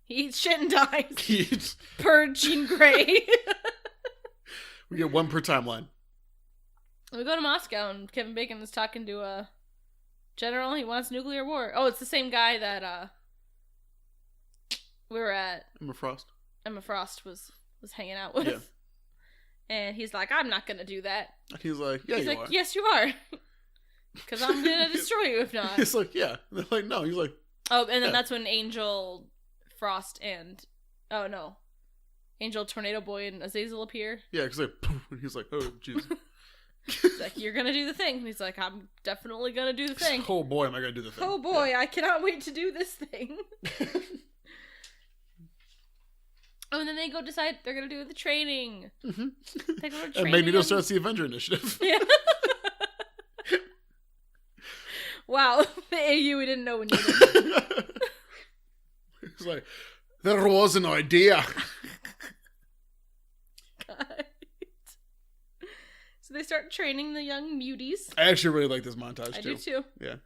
eats shit and dies. Per Jean Grey. We get one per timeline. We go to Moscow and Kevin Bacon is talking to a general. He wants nuclear war. Oh, it's the same guy that we were at. Emma Frost was hanging out with. Yeah. And he's like, I'm not gonna do that. He's like, yeah, you are. Yes, you are. Because I'm gonna destroy you if not. He's like, yeah. And they're like, no. He's like, oh, and then that's when Angel, Frost, and Angel, Tornado Boy, and Azazel appear. Yeah, because like, and he's like, oh, jeez. He's like, you're gonna do the thing. And he's like, I'm definitely gonna do the thing. Oh boy, am I gonna do the thing. Oh boy, yeah. I cannot wait to do this thing. Oh, and then they go decide they're gonna do the training. Mm-hmm. They go to training. And Magneto starts the Avenger Initiative. Yeah. Wow, the AU we didn't know we needed. It's like, there was an idea. God. So they start training the young muties. I actually really like this montage, I too. do, too. Yeah.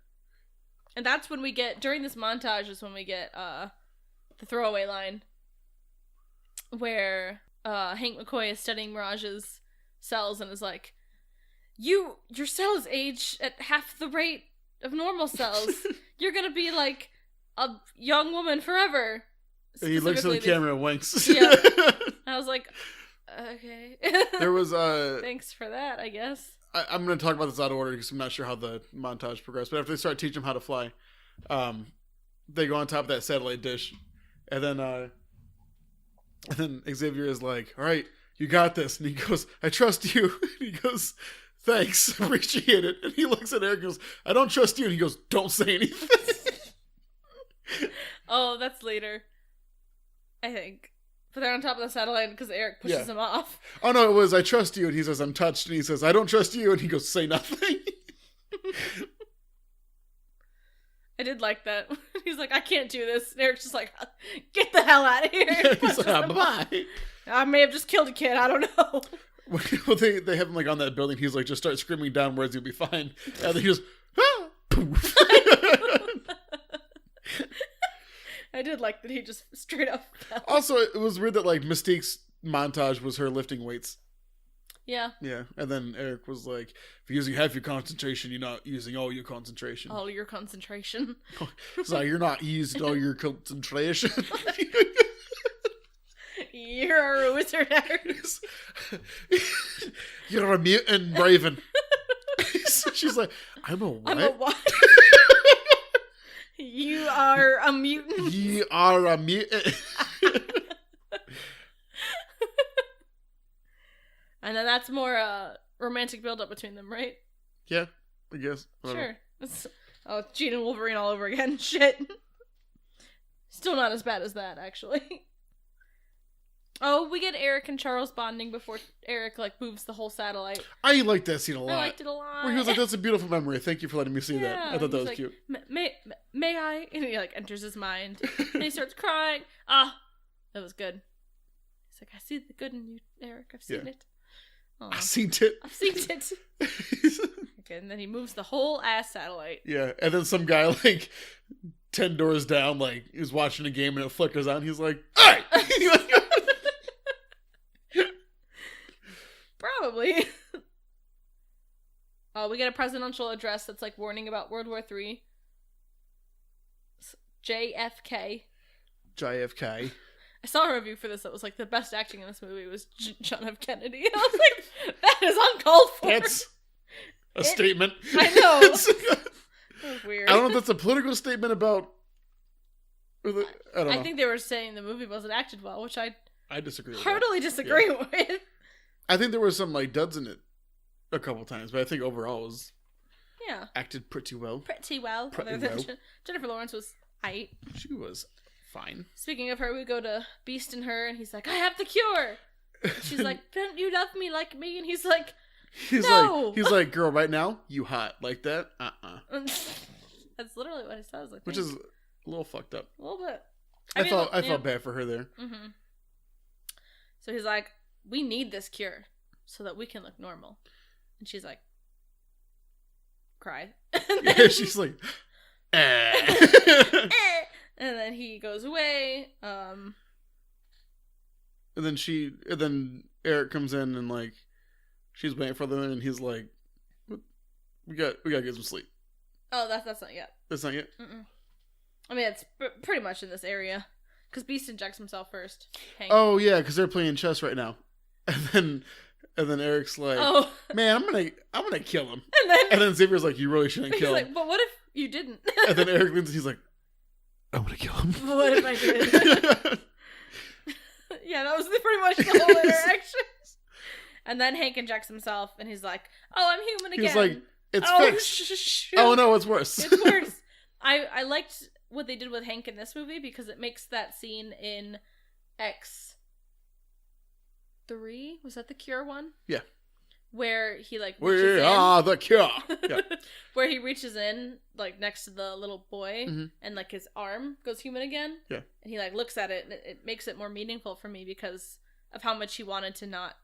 And that's when we get, during this montage is when we get the throwaway line where Hank McCoy is studying Mirage's cells and is like, your cells age at half the rate of normal cells. You're gonna be like a young woman forever. He looks at the camera and winks. Yeah. I was like, okay. There was thanks for that, I guess. I'm going to talk about this out of order because I'm not sure how the montage progressed. But after they start teaching him how to fly, they go on top of that satellite dish, and then Xavier is like, "All right, you got this," and he goes, "I trust you." And he goes, "Thanks, appreciate it." And he looks at Eric and goes, "I don't trust you," and he goes, "Don't say anything." Oh, that's later, I think. But they're on top of the satellite because Eric pushes him off. Oh, no, it was, "I trust you," and he says, "I'm touched," and he says, "I don't trust you," and he goes, "Say nothing." I did like that. He's like, "I can't do this." And Eric's just like, "Get the hell out of here." Yeah, he's like, bye. I may have just killed a kid, I don't know. Well, they have him like on that building, he's like, just start screaming down words, you'll be fine. And then he just, ah! Poof. I did like that he just straight up fell. Also, it was weird that like Mystique's montage was her lifting weights. Yeah. Yeah. And then Eric was like, if you're using half your concentration, you're not using all your concentration. All your concentration. So you're not using all your concentration. You're wizard art. You're a mutant, Raven. She's like, I'm a what? I'm a what? You are a mutant. You are a mutant. And then that's more romantic build-up between them, right? Yeah, I guess. Sure. It's Jean and Wolverine all over again. Shit. Still not as bad as that, actually. Oh, we get Eric and Charles bonding before Eric, like, moves the whole satellite. I liked that scene a lot. I liked it a lot. Where he was like, that's a beautiful memory. Thank you for letting me see that. I thought that was like, cute. May I? And he, like, enters his mind. And he starts crying. Ah, that was good. He's like, I see the good in you, Eric. I've seen it. Aww. I've seen it. I've seen it. Okay, and then he moves the whole ass satellite. Yeah, and then some guy, like, 10 doors down, like, is watching a game and it flickers on. He's like, all right. Probably. Oh, we get a presidential address that's, like, warning about World War III. JFK. JFK. I saw a review for this that was like the best acting in this movie was John F. Kennedy. And I was like, that is uncalled for. That's a statement. I know. That was weird. I don't know if that's a political statement about... I don't know. I think they were saying the movie wasn't acted well, which I disagree with heartily disagree with. I think there was some like duds in it a couple times, but I think overall it was acted pretty well. Pretty well. Jennifer Lawrence was aight. She was fine. Speaking of her, we go to Beast and her, and he's like, I have the cure. And she's like, don't you love me like me? And he's like, no. He's like, girl, right now, you hot like that? That's literally what he says. I think. Which is a little fucked up. A little bit. I felt bad for her there. Mm-hmm. So he's like, we need this cure so that we can look normal. And she's like, cry. Yeah, she's like, And then he goes away. And then Eric comes in and like she's waiting for them and he's like, we got to get some sleep. Oh, that's not yet. That's not yet. Mm-mm. I mean, it's pretty much in this area because Beast injects himself first. Hank. Oh yeah, because they're playing chess right now, and then Eric's like, oh man, I'm gonna kill him. And then Xavier's like, you really shouldn't kill him. He's like, but what if you didn't? And then Eric leans and he's like, I'm gonna kill him. What if I did? Yeah, that was pretty much the whole interaction. And then Hank injects himself, and he's like, "Oh, I'm human again." He's like, "It's fixed." Oh no, it's worse. It's worse. I liked what they did with Hank in this movie because it makes that scene in X3. Was that the Cure one? Yeah. Where he like we are the Cure. Yeah. Where he reaches in like next to the little boy and like his arm goes human again. Yeah. And he like looks at it and it makes it more meaningful for me because of how much he wanted to not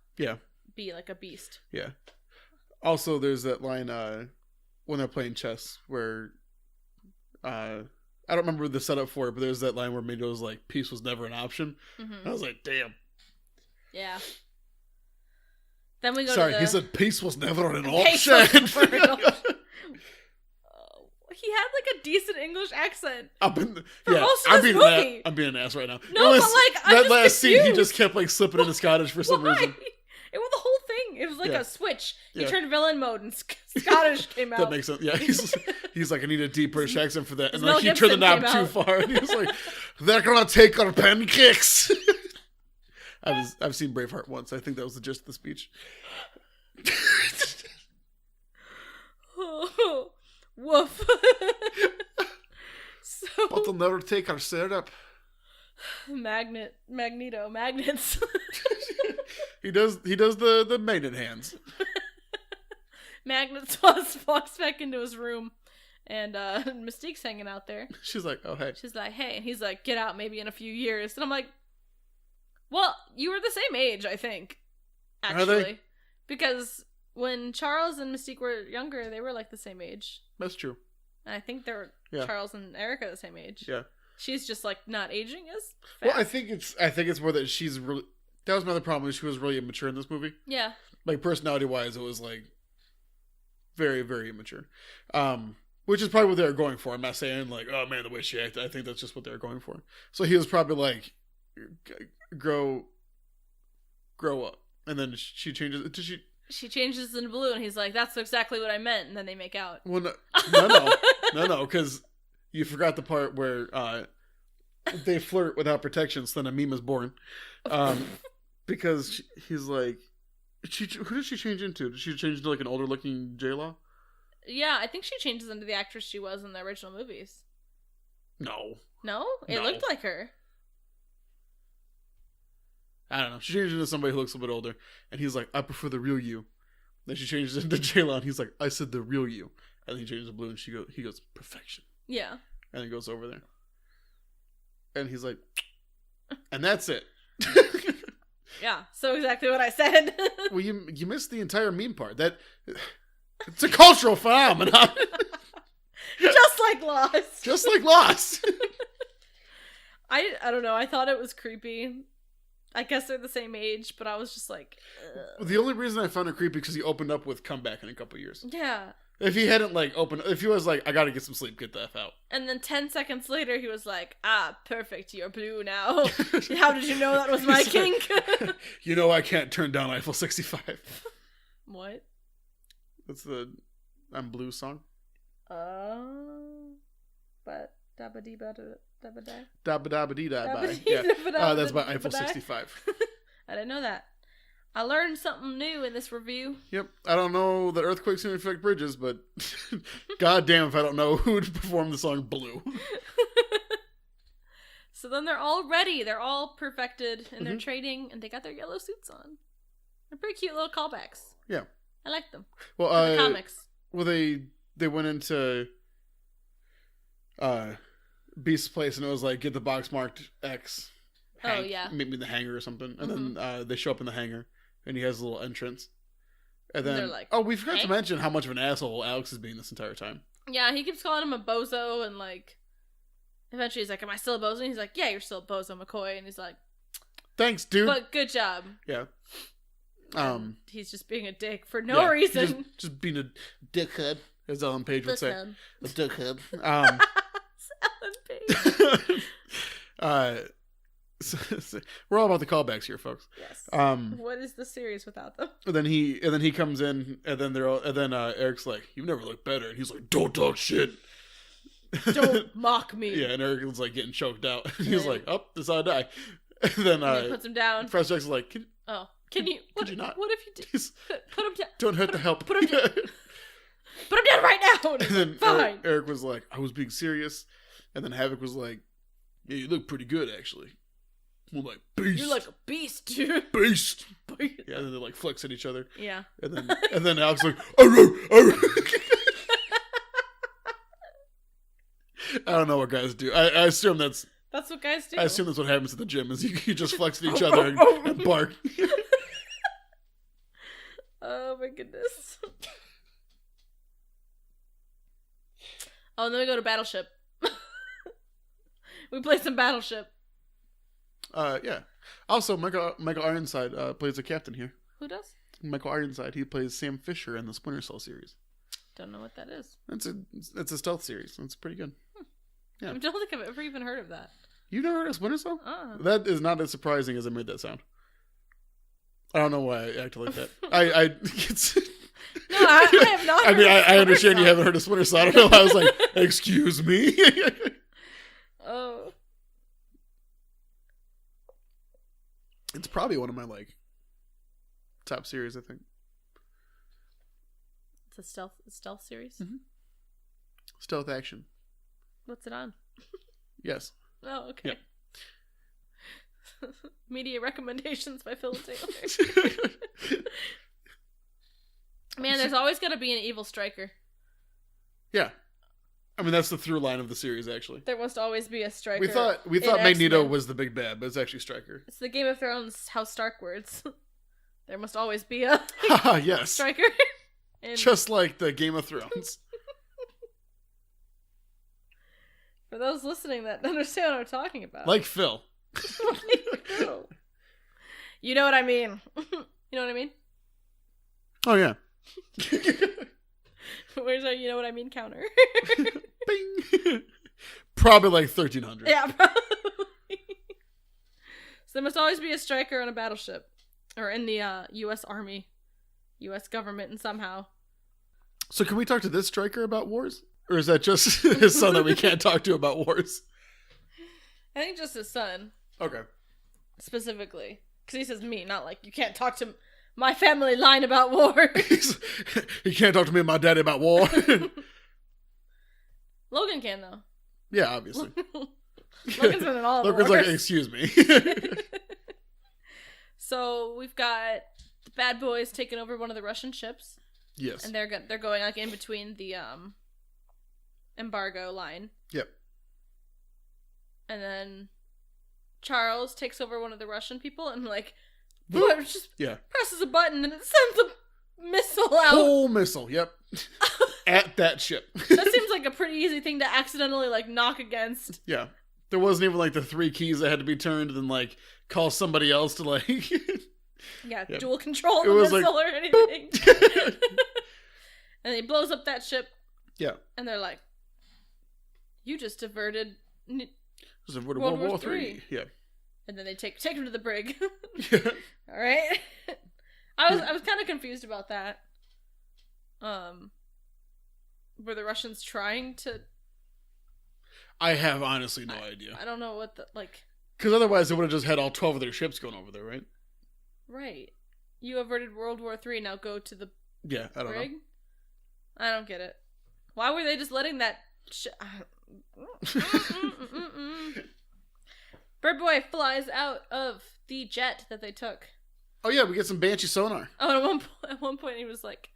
be like a beast. Yeah. Also, there's that line when they're playing chess where I don't remember the setup for it, but there's that line where Magneto's like, peace was never an option. Mm-hmm. I was like, damn. Yeah. Then we go he said peace was never an option. He had like a decent English accent. I'm being an ass right now. No, but like that last scene, he just kept like slipping into Scottish for some reason. It was the whole thing. It was like a switch. He turned villain mode and Scottish came out. That makes sense. Yeah, he's like, I need a deep British accent for that. And like he turned the knob too far. And he was like, they're gonna take our pancakes. I've seen Braveheart once. I think that was the gist of the speech. Oh, woof. But they'll never take our syrup. Magneto, magnets. He does the magnet hands. Magnet walks back into his room, and Mystique's hanging out there. She's like, oh hey. She's like, hey, and he's like, get out maybe in a few years. And I'm like, well, you were the same age, I think. Actually. Are they? Because when Charles and Mystique were younger, they were like the same age. That's true. And I think Charles and Eric are the same age. Yeah. She's just like not aging as fast. Well, I think it's more that she's really. That was another problem. She was really immature in this movie. Yeah. Like personality wise, it was like very, very immature. Which is probably what they were going for. I'm not saying like, oh man, the way she acted. I think that's just what they were going for. So he was probably like, grow grow up. And then she changes it. She changes into blue, and he's like, that's exactly what I meant. And then they make out. Well, no, because you forgot the part where they flirt without protection, so then a meme is born. Because he's like, who did she change into? Did she change into like an older looking J-Law? Yeah, I think she changes into the actress she was in the original movies. No? It looked like her. I don't know. She changes into somebody who looks a bit older, and he's like, I prefer the real you. Then she changes into J-Law, and he's like, I said the real you. And then he changes to blue, and he goes, perfection. Yeah. And he goes over there. And he's like, and that's it. Yeah, so exactly what I said. Well, you missed the entire meme part. It's a cultural phenomenon. Just like Lost. Just like Lost. I don't know. I thought it was creepy. I guess they're the same age, but I was just like, ugh. The only reason I found it creepy because he opened up with comeback in a couple years. Yeah. If he hadn't if he was like, I gotta get some sleep, get the F out. And then 10 seconds later, he was like, perfect, you're blue now. How did you know that was my kink? You know I can't turn down Eiffel 65. What? That's the I'm Blue song. But dabba dee ba dabba da. Dabba dabba dee da bye. Yeah. That's by Eiffel 65. I didn't know that. I learned something new in this review. Yep. I don't know that earthquakes can affect bridges, but goddamn if I don't know who would perform the song Blue. So then they're all ready. They're all perfected, and they're trading, and they got their yellow suits on. They're pretty cute little callbacks. Yeah. I like them. Well, the comics. Well, they went into Beast's place, and it was like, get the box marked X. Hank, yeah. Meet me in the hangar or something. And then they show up in the hangar, and he has a little entrance. And then, they're like, we forgot to mention how much of an asshole Alex is being this entire time. Yeah, he keeps calling him a bozo, and like, eventually he's like, am I still a bozo? And he's like, yeah, you're still a bozo, McCoy. And he's like, thanks, dude. But good job. Yeah. And he's just being a dick for no reason. Just being a dickhead, as Ellen Page would say. A dickhead. Ellen Page. So we're all about the callbacks here, folks. Yes. What is the series without them? And then he comes in, and then Eric's like, "You've never looked better," and he's like, "Don't talk shit. Don't mock me." Yeah, and Eric was like getting choked out. And he's like, "Oh, this is how I die." And then he puts him down. Professor X is like, "Can you? Could you not? What if you did? Put him down. Don't hurt the help. Put him down. Put him down right now." And then fine. Eric was like, "I was being serious," and then Havoc was like, "Yeah, you look pretty good, actually." I'm like, beast. You're like a beast, dude. Beast. Yeah, and then they like flex at each other. Yeah. And then Alex like, arr, arr. I don't know what guys do. I assume that's what guys do. I assume that's what happens at the gym is you just flex at each other and bark. Oh my goodness. Oh, and then we go to Battleship. We play some Battleship. Yeah. Also, Michael Ironside plays a captain here. Who does? Michael Ironside. He plays Sam Fisher in the Splinter Cell series. Don't know what that is. It's a stealth series. It's pretty good. Yeah. I don't think I've ever even heard of that. You've never heard of Splinter Cell? That is not as surprising as I made that sound. I don't know why I acted like that. No, I have not. I mean, I understand you haven't heard of Splinter Cell. I don't know. I was like, excuse me. Oh. It's probably one of my top series, I think. It's a stealth series? Mm-hmm. Stealth action. What's it on? Yes. Oh, okay. Yep. Media recommendations by Phil Taylor. Man, there's always got to be an evil striker. Yeah. I mean, that's the through line of the series, actually. There must always be a striker. We thought Magneto was the big bad, but it's actually Stryker. It's the Game of Thrones House Stark words. There must always be a yes. striker. Just like the Game of Thrones. For those listening that understand what I'm talking about. Like Phil. Like Phil. You know what I mean. You know what I mean? Oh, yeah. Where's our you know what I mean counter? Bing. Probably like 1300. Yeah, probably. So there must always be a striker on a battleship. Or in the U.S. Army, U.S. government, and somehow. So can we talk to this striker about wars? Or is that just his son that we can't talk to about wars? I think just his son. Okay. Specifically. Because he says me, not like, you can't talk to my family line about war. He can't talk to me and my daddy about war. Logan can, though. Yeah, obviously. Logan's been in all of the Logan's wars. like, excuse me. So we've got the bad boys taking over one of the Russian ships. Yes. And they're going like in between the embargo line. Yep. And then Charles takes over one of the Russian people and like just presses a button and it sends a missile out. Whole missile, yep. At that ship. That seems like a pretty easy thing to accidentally like knock against. Yeah. There wasn't even like the 3 keys that had to be turned and then like call somebody else to like dual control the missile or anything. And he blows up that ship. Yeah. And they're like, you just diverted World War III. Yeah. And then they take him to the brig. Yeah. All right. I was kind of confused about that. Were the Russians trying to? I have honestly no idea. I don't know what the like. Because otherwise they would have just had all 12 of their ships going over there, right? Right. You averted World War III. Now go to the I don't brig? know. I don't get it. Why were they just letting that? Bird Boy flies out of the jet that they took. Oh yeah, we get some Banshee sonar. Oh, and at one point he was like,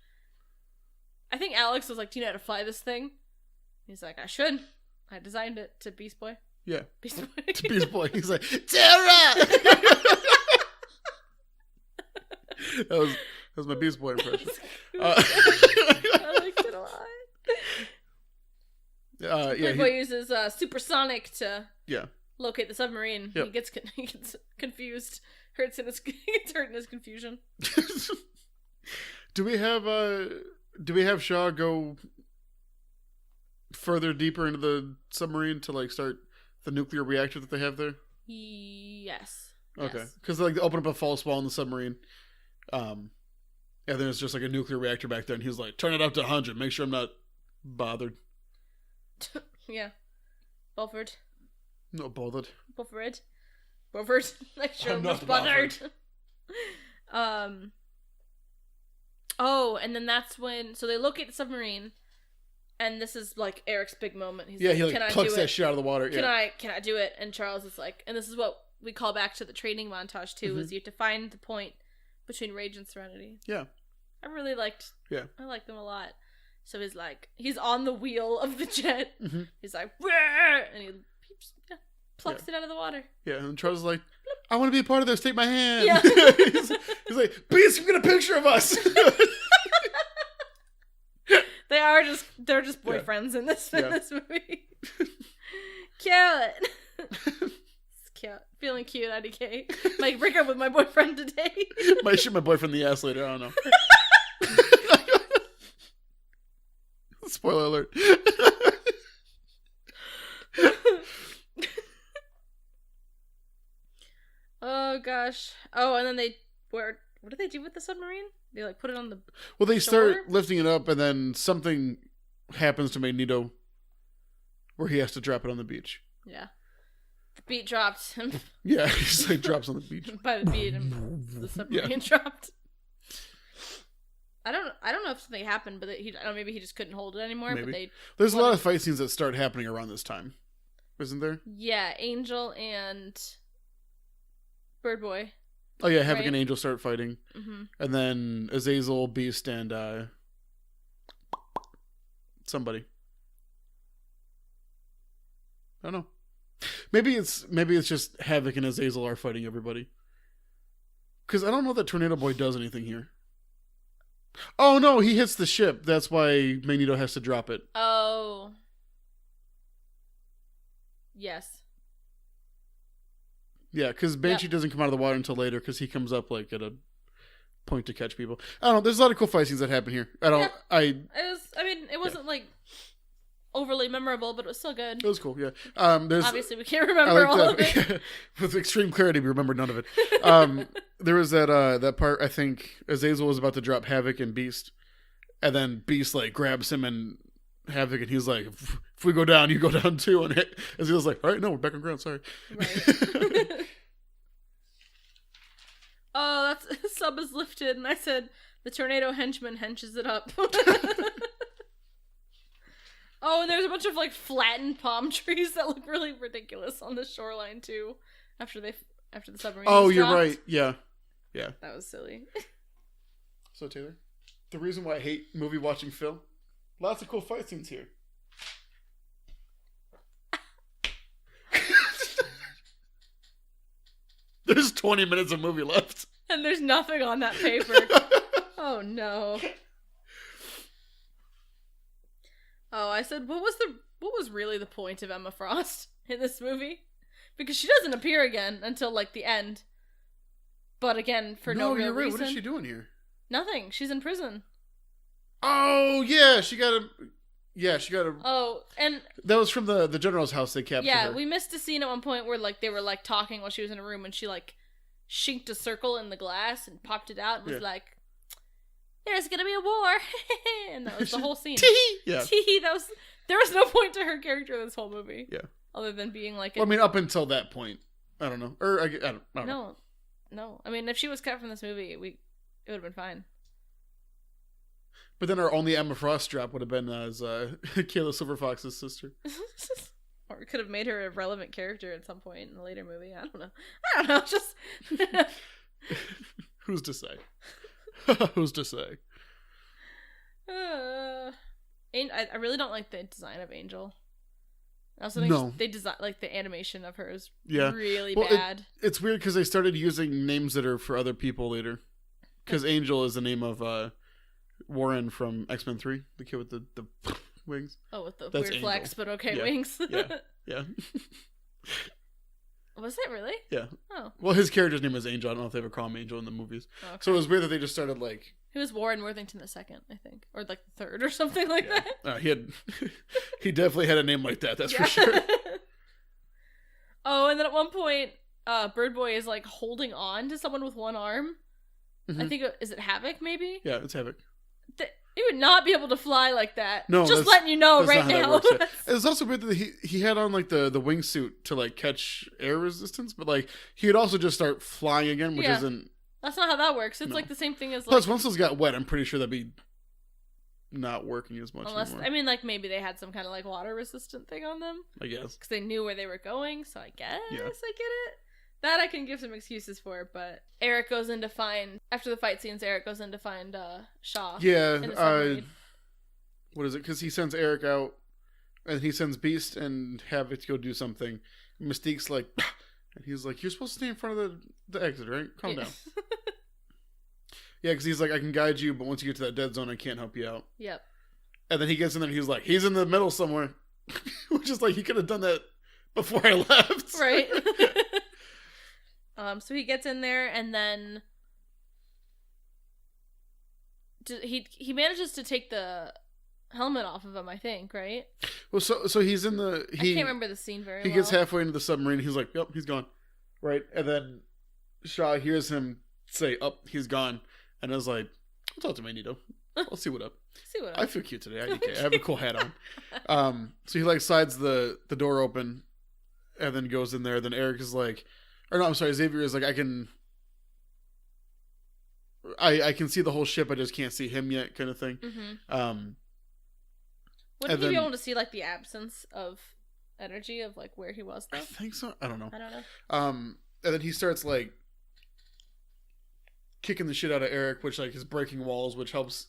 I think Alex was like, do you know how to fly this thing? He's like, I should. I designed it to Beast Boy. Yeah. Beast Boy. To Beast Boy. He's like, Terra! that was my Beast Boy impression. I liked it a lot. Yeah. Bird Boy uses supersonic to Yeah. locate the submarine. Yep. He gets confused. He gets hurt in his confusion. Do we have Shaw go further deeper into the submarine to like start the nuclear reactor that they have there? Yes. Okay, because like they open up a false wall in the submarine, and then it's just like a nuclear reactor back there, and he's like, "Turn it up to 100. Make sure I'm not bothered." Yeah. Bulford. Not bothered. Bulford. Make sure I'm I'm not not bothered. Oh, and then that's when... So they locate the submarine, and this is, like, Eric's big moment. He's like, he like plucks that shit out of the water. Can I do it? And Charles is like... And this is what we call back to the training montage, too, is you have to find the point between rage and serenity. Yeah. I really liked... Yeah. I liked them a lot. So he's like... He's on the wheel of the jet. Mm-hmm. He's like... Wah! And he plucks it out of the water. Yeah, and Charles is like, I want to be a part of this. Take my hand. Yeah. he's like, please get a picture of us. They're just boyfriends in this movie. Cute. It's cute. Feeling cute, IDK. Like, break up with my boyfriend today. Might shoot my boyfriend in the ass later. I don't know. Spoiler alert. Oh gosh. Oh, and then what do they do with the submarine? They like put it on the Well, they shore? start lifting it up, and then something happens to Magneto where he has to drop it on the beach. Yeah. The beat dropped. Yeah, he just like drops on the beach. By the beat, and the submarine dropped. I don't know if something happened, but I don't know, maybe he just couldn't hold it anymore. Maybe. But There's a lot of fight scenes that start happening around this time, isn't there? Yeah, Angel and Bird Boy. Oh yeah, Havoc Right? and Angel start fighting, and then Azazel, Beast, and somebody. I don't know. Maybe it's just Havoc and Azazel are fighting everybody. Because I don't know that Tornado Boy does anything here. Oh no, he hits the ship. That's why Magneto has to drop it. Oh. Yes. Yeah, because Banshee doesn't come out of the water until later because he comes up like at a point to catch people. I don't know. There's a lot of cool fight scenes that happen here. It wasn't like overly memorable, but it was still good. It was cool, yeah. Obviously, we can't remember all of it. With extreme clarity, we remember none of it. there was that part, I think Azazel was about to drop Havoc and Beast, and then Beast like grabs him and Havoc, and he's like, if we go down, you go down too. And Azazel's like, all right, no, we're back on ground, sorry. Right. Oh, that's sub is lifted, and I said the tornado henchman henches it up. Oh, and there's a bunch of like flattened palm trees that look really ridiculous on the shoreline too. After the submarine. Oh, was you're dropped. right. Yeah. That was silly. So Taylor, the reason why I hate movie watching Phil, lots of cool fight scenes here. There's 20 minutes of movie left. And there's nothing on that paper. Oh no. Oh, I said, what was really the point of Emma Frost in this movie? Because she doesn't appear again until like the end. But again, for no real you're right. reason. What is she doing here? Nothing. She's in prison. Oh yeah, she got a. Oh, and that was from the general's house. They captured her. yeah, we missed a scene at one point where like they were like talking while she was in a room, and she like shinked a circle in the glass and popped it out and was like, "There's gonna be a war," and that was the whole scene. Yeah, there was no point to her character in this whole movie. Yeah, other than being like. Well, I mean, up until that point, I don't know, or I don't know. No. I mean, if she was cut from this movie, it would have been fine. But then our only Emma Frost drop would have been as Kayla Silverfox's sister. Or we could have made her a relevant character at some point in a later movie. I don't know. Just who's to say? Who's to say? I really don't like the design of Angel. I also think they design like the animation of her is really bad. It's weird because they started using names that are for other people later. Because Angel is the name of Warren from Xmen 3, the kid with the wings. Oh, with the That's weird Angel. flex, but okay, Yeah. wings. Yeah. Was it really? Yeah. Oh. Well, his character's name is Angel. I don't know if they ever call him Angel in the movies. Oh, okay. So it was weird that they just started like. He was Warren Worthington II, I think, or like the third or something like that. He definitely had a name like that. That's for sure. Oh, and then at one point, Bird Boy is like holding on to someone with one arm. Mm-hmm. I think is it Havoc maybe? Yeah, it's Havoc. He would not be able to fly like that. No, just letting you know right now. It's also weird that he had on like the wingsuit to like catch air resistance, but like he would also just start flying again, which isn't. That's not how that works. It's like the same thing as like. Plus, once those got wet, I'm pretty sure that'd be not working as much anymore. I mean, like maybe they had some kind of like water resistant thing on them. I guess because they knew where they were going. So I guess Yeah. I get it. That I can give some excuses for, but Eric goes in to find after the fight scenes. Eric goes in to find Shaw. Yeah. What is it? Because he sends Eric out, and he sends Beast and Havoc to go do something. Mystique's like, and he's like, "You're supposed to stay in front of the exit, right? Calm down." Yeah, because he's like, "I can guide you, but once you get to that dead zone, I can't help you out." Yep. And then he gets in there, and he's like, "He's in the middle somewhere," which is like he could have done that before I left, right? So he gets in there, and then he manages to take the helmet off of him, I think, right? Well, so he's in the. I can't remember the scene very well. He gets halfway into the submarine. He's like, "Yep, he's gone," right? And then Shaw hears him say, "Up, he's gone," and I was like, "I'll talk to Magneto. I'll see what up." I feel cute today. I have a cool hat on. So he like slides the door open, and then goes in there. Then Eric is like, or no, I'm sorry, Xavier is like, I can see the whole ship. I just can't see him yet, kind of thing. Mm-hmm. Wouldn't he be able to see like the absence of energy of like where he was though? I think so. I don't know. And then he starts like kicking the shit out of Eric, which like is breaking walls, which helps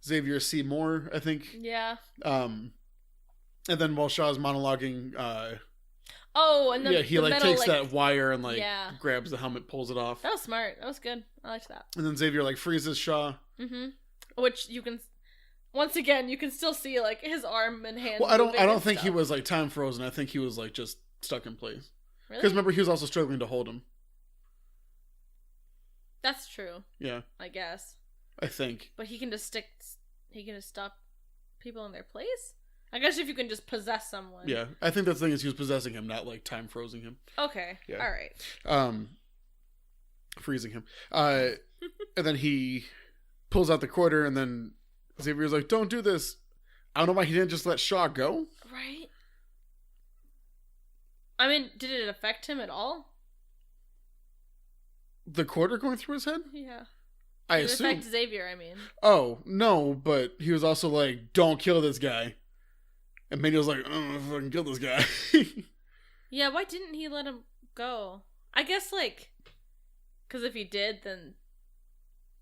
Xavier see more, I think. Yeah. And then while Shaw's monologuing, and then he the like metal, takes that wire and like grabs the helmet, pulls it off. That was smart. That was good. I liked that. And then Xavier like freezes Shaw. Mm-hmm. Which you can, once again, you can still see like his arm and hand. Well, I don't think he was like time frozen. I think he was like just stuck in place. Really? Because remember, he was also struggling to hold him. That's true. Yeah. I guess. I think. But he can just stop people in their place? I guess if you can just possess someone. Yeah. I think that's the thing is he was possessing him, not like time frozen him. Okay. Yeah. All right. freezing him. And then he pulls out the quarter, and then Xavier's like, "Don't do this." I don't know why he didn't just let Shaw go. Right. I mean, did it affect him at all? The quarter going through his head? Yeah. I Did it assume. affect Xavier, I mean. Oh, no, but he was also like, "Don't kill this guy." And Magneto was like, "Oh, fucking kill this guy." Yeah, why didn't he let him go? I guess, like, because if he did, then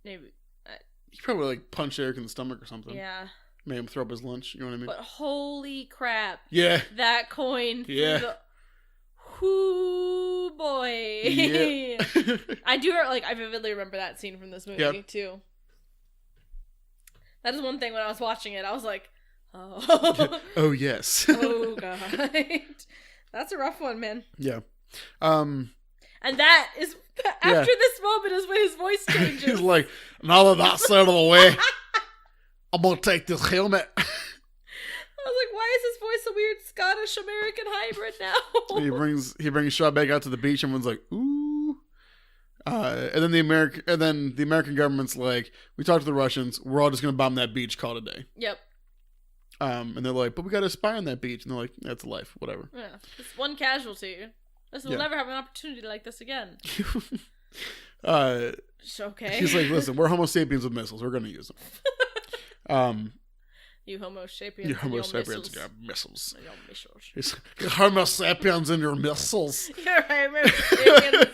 maybe... He probably like punched Eric in the stomach or something. Yeah. Made him throw up his lunch, you know what I mean? But holy crap. Yeah. That coin. Yeah. Whoo, boy. Yeah. I vividly remember that scene from this movie, too. That is one thing when I was watching it, I was like, oh. Oh, yes. Oh, God. That's a rough one, man. Yeah. And that is, after this moment is when his voice changes. He's like, "Now that that's out of the way, I'm going to take this helmet." I was like, why is his voice a weird Scottish-American hybrid now? He brings Shaw back out to the beach. Everyone's like, "Ooh." And then the American government's like, "We talked to the Russians. We're all just going to bomb that beach. Call it a day." Yep. And they're like, "But we got to spy on that beach." And they're like, "That's life. Whatever." Yeah. It's one casualty. We'll never have an opportunity like this again. Okay. He's like, "Listen, we're Homo sapiens with missiles. We're going to use them." You Homo sapiens. You Homo your sapiens missiles. got missiles. Your missiles. It's Homo sapiens and your missiles. You're Homo sapiens.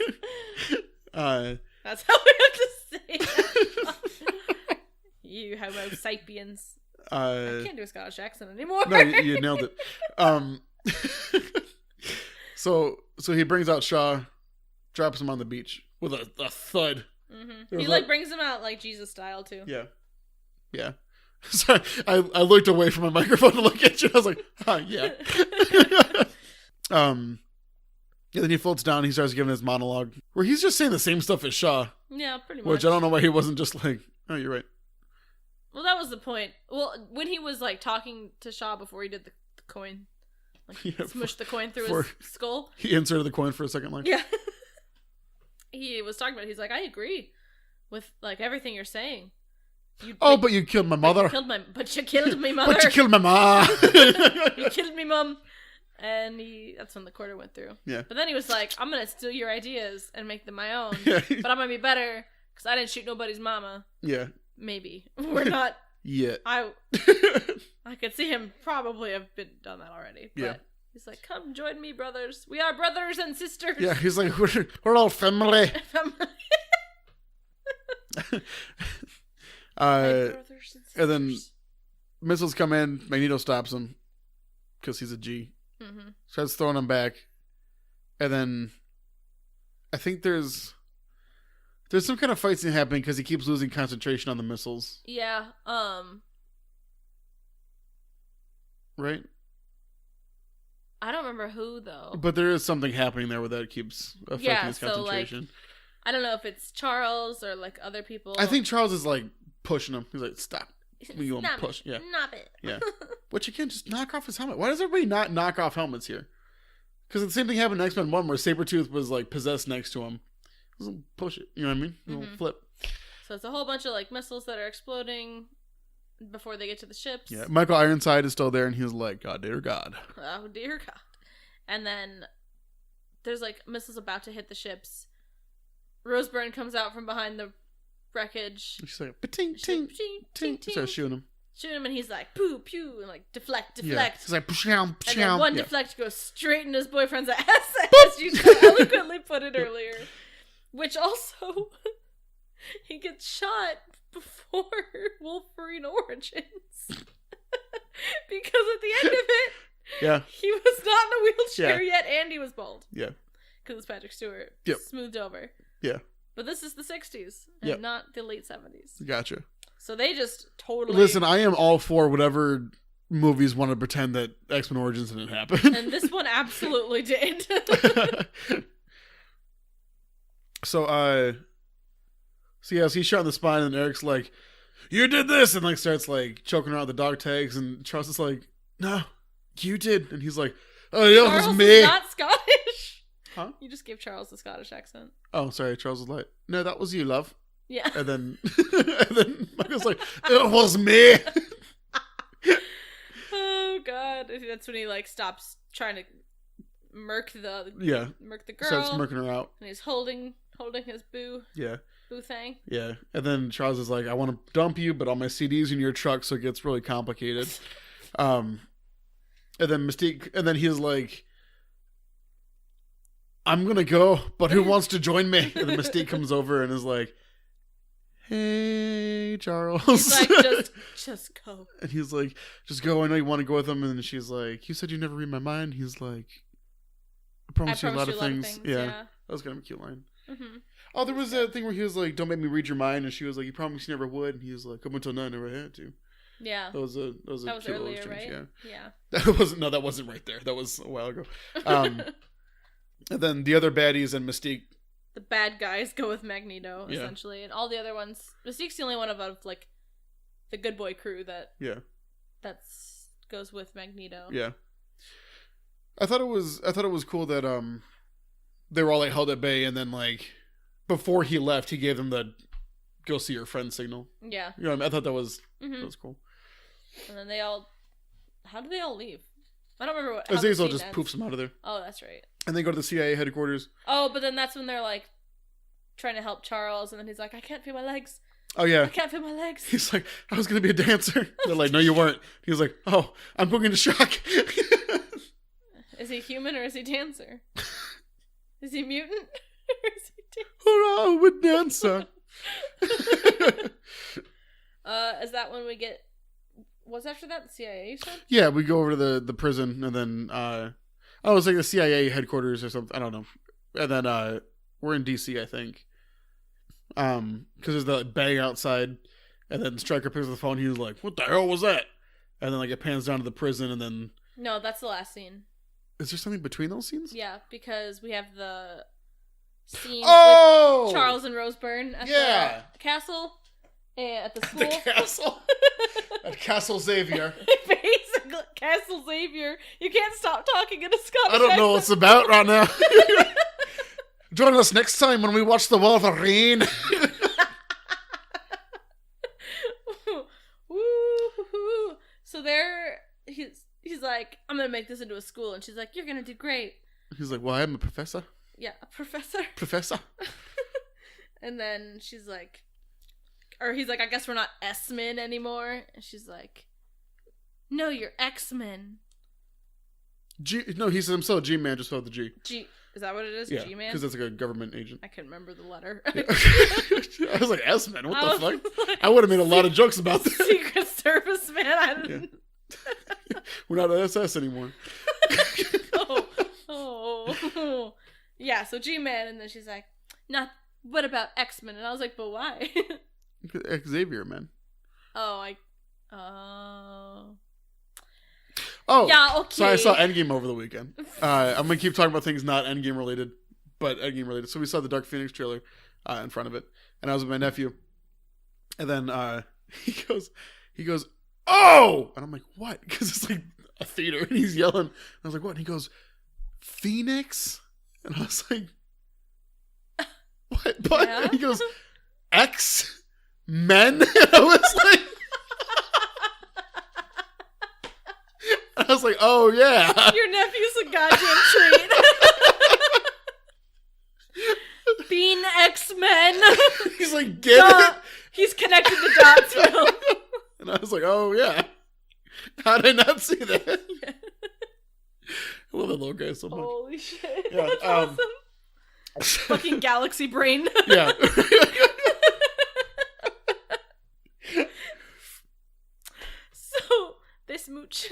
That's how we have to say it. You Homo sapiens. I can't do a Scottish accent anymore. No, you nailed it. So he brings out Shaw, drops him on the beach with a thud. Mm-hmm. He brings him out like Jesus style too. Yeah. Sorry, I looked away from my microphone to look at you. I was like, yeah. Yeah, then he floats down. He starts giving his monologue where he's just saying the same stuff as Shaw. Yeah, pretty much. Which I don't know why he wasn't just like, "Oh, you're right." Well, that was the point. Well, when he was like talking to Shaw before he did the coin, like smushed the coin through his skull. He inserted the coin for a second, like. Yeah. He was talking about. He's like, "I agree with like everything you're saying." But you killed my mother. But you killed me mother. But you killed my ma. You killed me mum. And that's when the quarter went through. Yeah. But then he was like, "I'm going to steal your ideas and make them my own. But I'm going to be better because I didn't shoot nobody's mama." Yeah. Maybe. We're not. Yeah. I could see him probably have done that already. But he's like, "Come join me, brothers. We are brothers and sisters." Yeah, he's like, we're all family. And then missiles come in. Magneto stops him because he's a G. Mm-hmm. Starts throwing them back, and then I think there's some kind of fight scene happening because he keeps losing concentration on the missiles. Yeah. Right. I don't remember who though. But there is something happening there where that keeps affecting his concentration. Like, I don't know if it's Charles or like other people. I think Charles is like pushing him. He's like, "Stop." We won't push. Yeah. Stop it. Yeah. But you can't just knock off his helmet. Why does everybody not knock off helmets here? Because the same thing happened in X-Men 1 where Sabretooth was like possessed next to him. Doesn't push it. You know what I mean? It'll flip. So it's a whole bunch of like missiles that are exploding before they get to the ships. Yeah. Michael Ironside is still there and he's like, "God, dear God." Oh, dear God. And then there's like missiles about to hit the ships. Rose Byrne comes out from behind the wreckage. She's like, "Ting, ting, ting." Starts shooting him. Shoot him, and he's like, "Pew, pew," and like, deflect. Yeah. He's like, "Pshow, pshow." And then one deflect goes straight in his boyfriend's ass, as you so eloquently put it earlier. Which also, he gets shot before Wolverine Origins. Because at the end of it, he was not in a wheelchair yet, and he was bald. Yeah. Because it's Patrick Stewart. Yep. Smoothed over. Yeah. But this is the 60s, and not the late 70s. Gotcha. So they just totally... Listen, I am all for whatever movies want to pretend that X-Men Origins didn't happen. And this one absolutely did. So he's shot in the spine, and Eric's like, "You did this!" and like starts like choking around the dog tags, and Charles is like, "No, you did." And he's like, "Oh, yeah, it was me." Not Scottish. Huh? You just gave Charles the Scottish accent. Oh, sorry. Charles was like, no, that was you, love. Yeah. And then Michael's like, it was me. Oh God! That's when he like stops trying to murk the girl. Starts murking her out. And he's holding his boo thing. Yeah. And then Charles is like, I want to dump you, but all my CDs in your truck, so it gets really complicated. And then Mystique, and then he's like, I'm gonna go, but who wants to join me? And then Mystique comes over and is like, hey, Charles. He's like, just go. And he's like, just go. I know you want to go with him. And then she's like, you said you never read my mind. He's like, I promise you a lot of things. Yeah. That was kind of a cute line. Mm-hmm. Oh, there was that thing where he was like, don't make me read your mind. And she was like, you promised you never would. And he was like, up until now, I never had to. Yeah. That was a cute earlier, exchange. right? Yeah. That wasn't right there. That was a while ago. And then the other baddies and Mystique. The bad guys go with Magneto, essentially. And all the other ones, Mystique's the only one of like the good boy crew that goes with Magneto. Yeah. I thought it was cool that they were all like held at bay, and then like before he left he gave them the go see your friend signal. Yeah. You know what I mean? I thought that was cool. And then how did they all leave? I don't remember what. Azazel just poofs them out of there. Oh, that's right. And they go to the CIA headquarters. Oh, but then that's when they're like trying to help Charles, and then he's like, I can't feel my legs. Oh yeah. I can't feel my legs. He's like, I was gonna be a dancer. They're like, no, you weren't. He's like, oh, I'm going into shock. Is he human or is he dancer? Is he mutant or is he dancer? Hurrah, with dancer. Is that when we get? What's after that? The CIA, you said? Yeah, we go over to the prison, and then it was like the CIA headquarters or something. I don't know. And then we're in DC, I think. Because there's the bang outside, and then Stryker picks up the phone. He's like, "What the hell was that?" And then like it pans down to the prison, and then no, that's the last scene. Is there something between those scenes? Yeah, because we have the scene with Charles and Roseburn at the castle. At the school. The castle. At Castle Xavier. Basically, Castle Xavier. You can't stop talking in a Scottish I don't know what it's about right now. Join us next time when we watch The Wolverine. Woo-hoo-hoo. So he's like, I'm gonna make this into a school, and she's like, you're gonna do great. He's like, well, I'm a professor. Yeah, a professor. Professor. And then she's like, or he's like, I guess we're not Xmen anymore. And she's like, no, you're Xmen. No, he said himself G-Man, just spelled the G. G. Is that what it is? Yeah, G-Man? because it's like a government agent. I couldn't remember the letter. Yeah. I was like, S-Man, what the fuck? Like, I would have made a lot of jokes about that. Secret Service man. I didn't. Yeah. We're not SS anymore. Oh. Yeah, so G-Man, and then she's like, what about Xmen? And I was like, but why? Xavier, man. Oh, yeah, okay. So I saw Endgame over the weekend. I'm gonna keep talking about things not Endgame related, but Endgame related. So we saw the Dark Phoenix trailer in front of it, and I was with my nephew, and then he goes, oh, and I'm like, what? Because it's like a theater, and he's yelling. And I was like, what? And he goes, Phoenix, and I was like, what? But yeah? And he goes, X Men, and I was like. I was like, oh, yeah. Your nephew's a goddamn treat. Being X-Men. He's like, get it? He's connected the dots, bro. And I was like, oh, yeah. How did I not see that? Yeah. I love that little guy so much. Holy shit. Yeah, That's awesome. Fucking galaxy brain. Yeah. So... They smooch.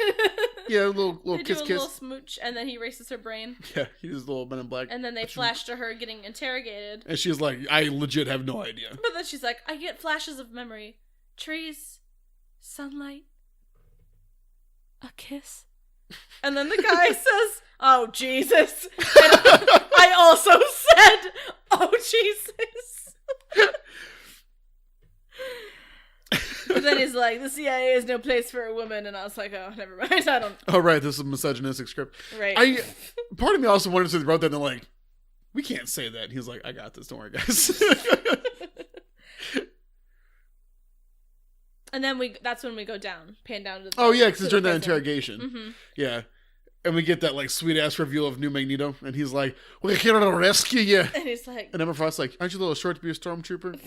Yeah, a little they kiss. Do a little smooch, and then he erases her brain. Yeah, he does a little Men in Black. And then they flash to her getting interrogated. And she's like, I legit have no idea. But then she's like, I get flashes of memory. Trees, sunlight, a kiss. And then the guy says, oh, Jesus. And I also said, oh, Jesus. But then he's like, the CIA is no place for a woman, and I was like, oh, never mind, I don't. Oh, right, this is a misogynistic script. Right. Part of me also wonders if they wrote that and they're like, we can't say that. And he's like, I got this. Don't worry, guys. And then that's when we go down, pan down to the... Oh, yeah, because it's during that interrogation. Mm-hmm. Yeah. And we get that, like, sweet-ass reveal of new Magneto. And he's like, we're here to rescue you. And he's like... And Emma Frost's like, aren't you a little short to be a stormtrooper?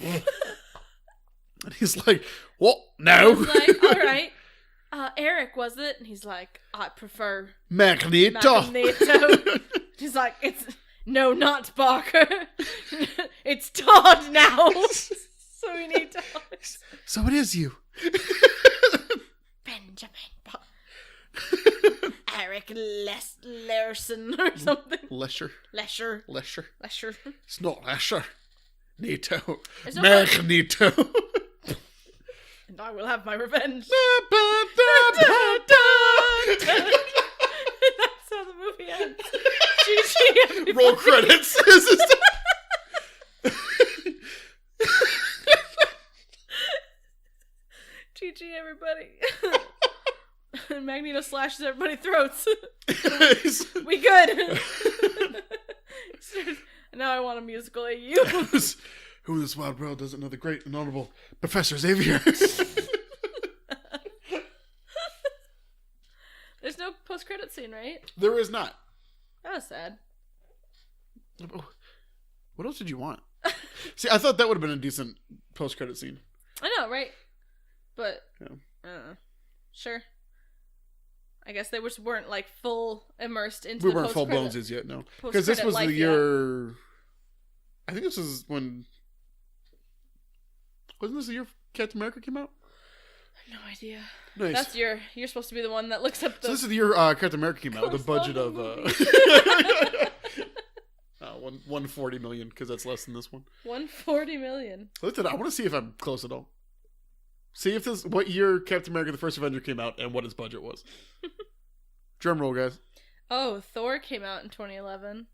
And he's like, well, no. He's like, all right. Eric, was it? And he's like, I prefer... Magneto. He's like, no, not Barker. It's Todd now. So we need Todd. So it is you. Benjamin Eric Larson or something. Lesher. It's not Lesher. Neato. Magneto. And I will have my revenge. That's how the movie ends. GG. Roll credits. GG, everybody. And Magneto slashes everybody's throats. We good. Now I want a musical AU. Who in this wild world doesn't know the great and honorable Professor Xavier? There's no post-credit scene, right? There is not. That was sad. What else did you want? See, I thought that would have been a decent post-credit scene. I know, right? But, yeah. Sure. I guess they just weren't, like, full immersed into we the weren't post-credit. full-blowns yet, no. Because this was the year... Yet. I think this was when... Wasn't this the year Captain America came out? I have no idea. Nice. That's you're supposed to be the one that looks up the... So this is the year Captain America came out with a budget of... $140 million, because that's less than this one. $140 million. I want to see if I'm close at all. See if what year Captain America: The First Avenger came out and what its budget was. Drum roll, guys. Oh, Thor came out in 2011.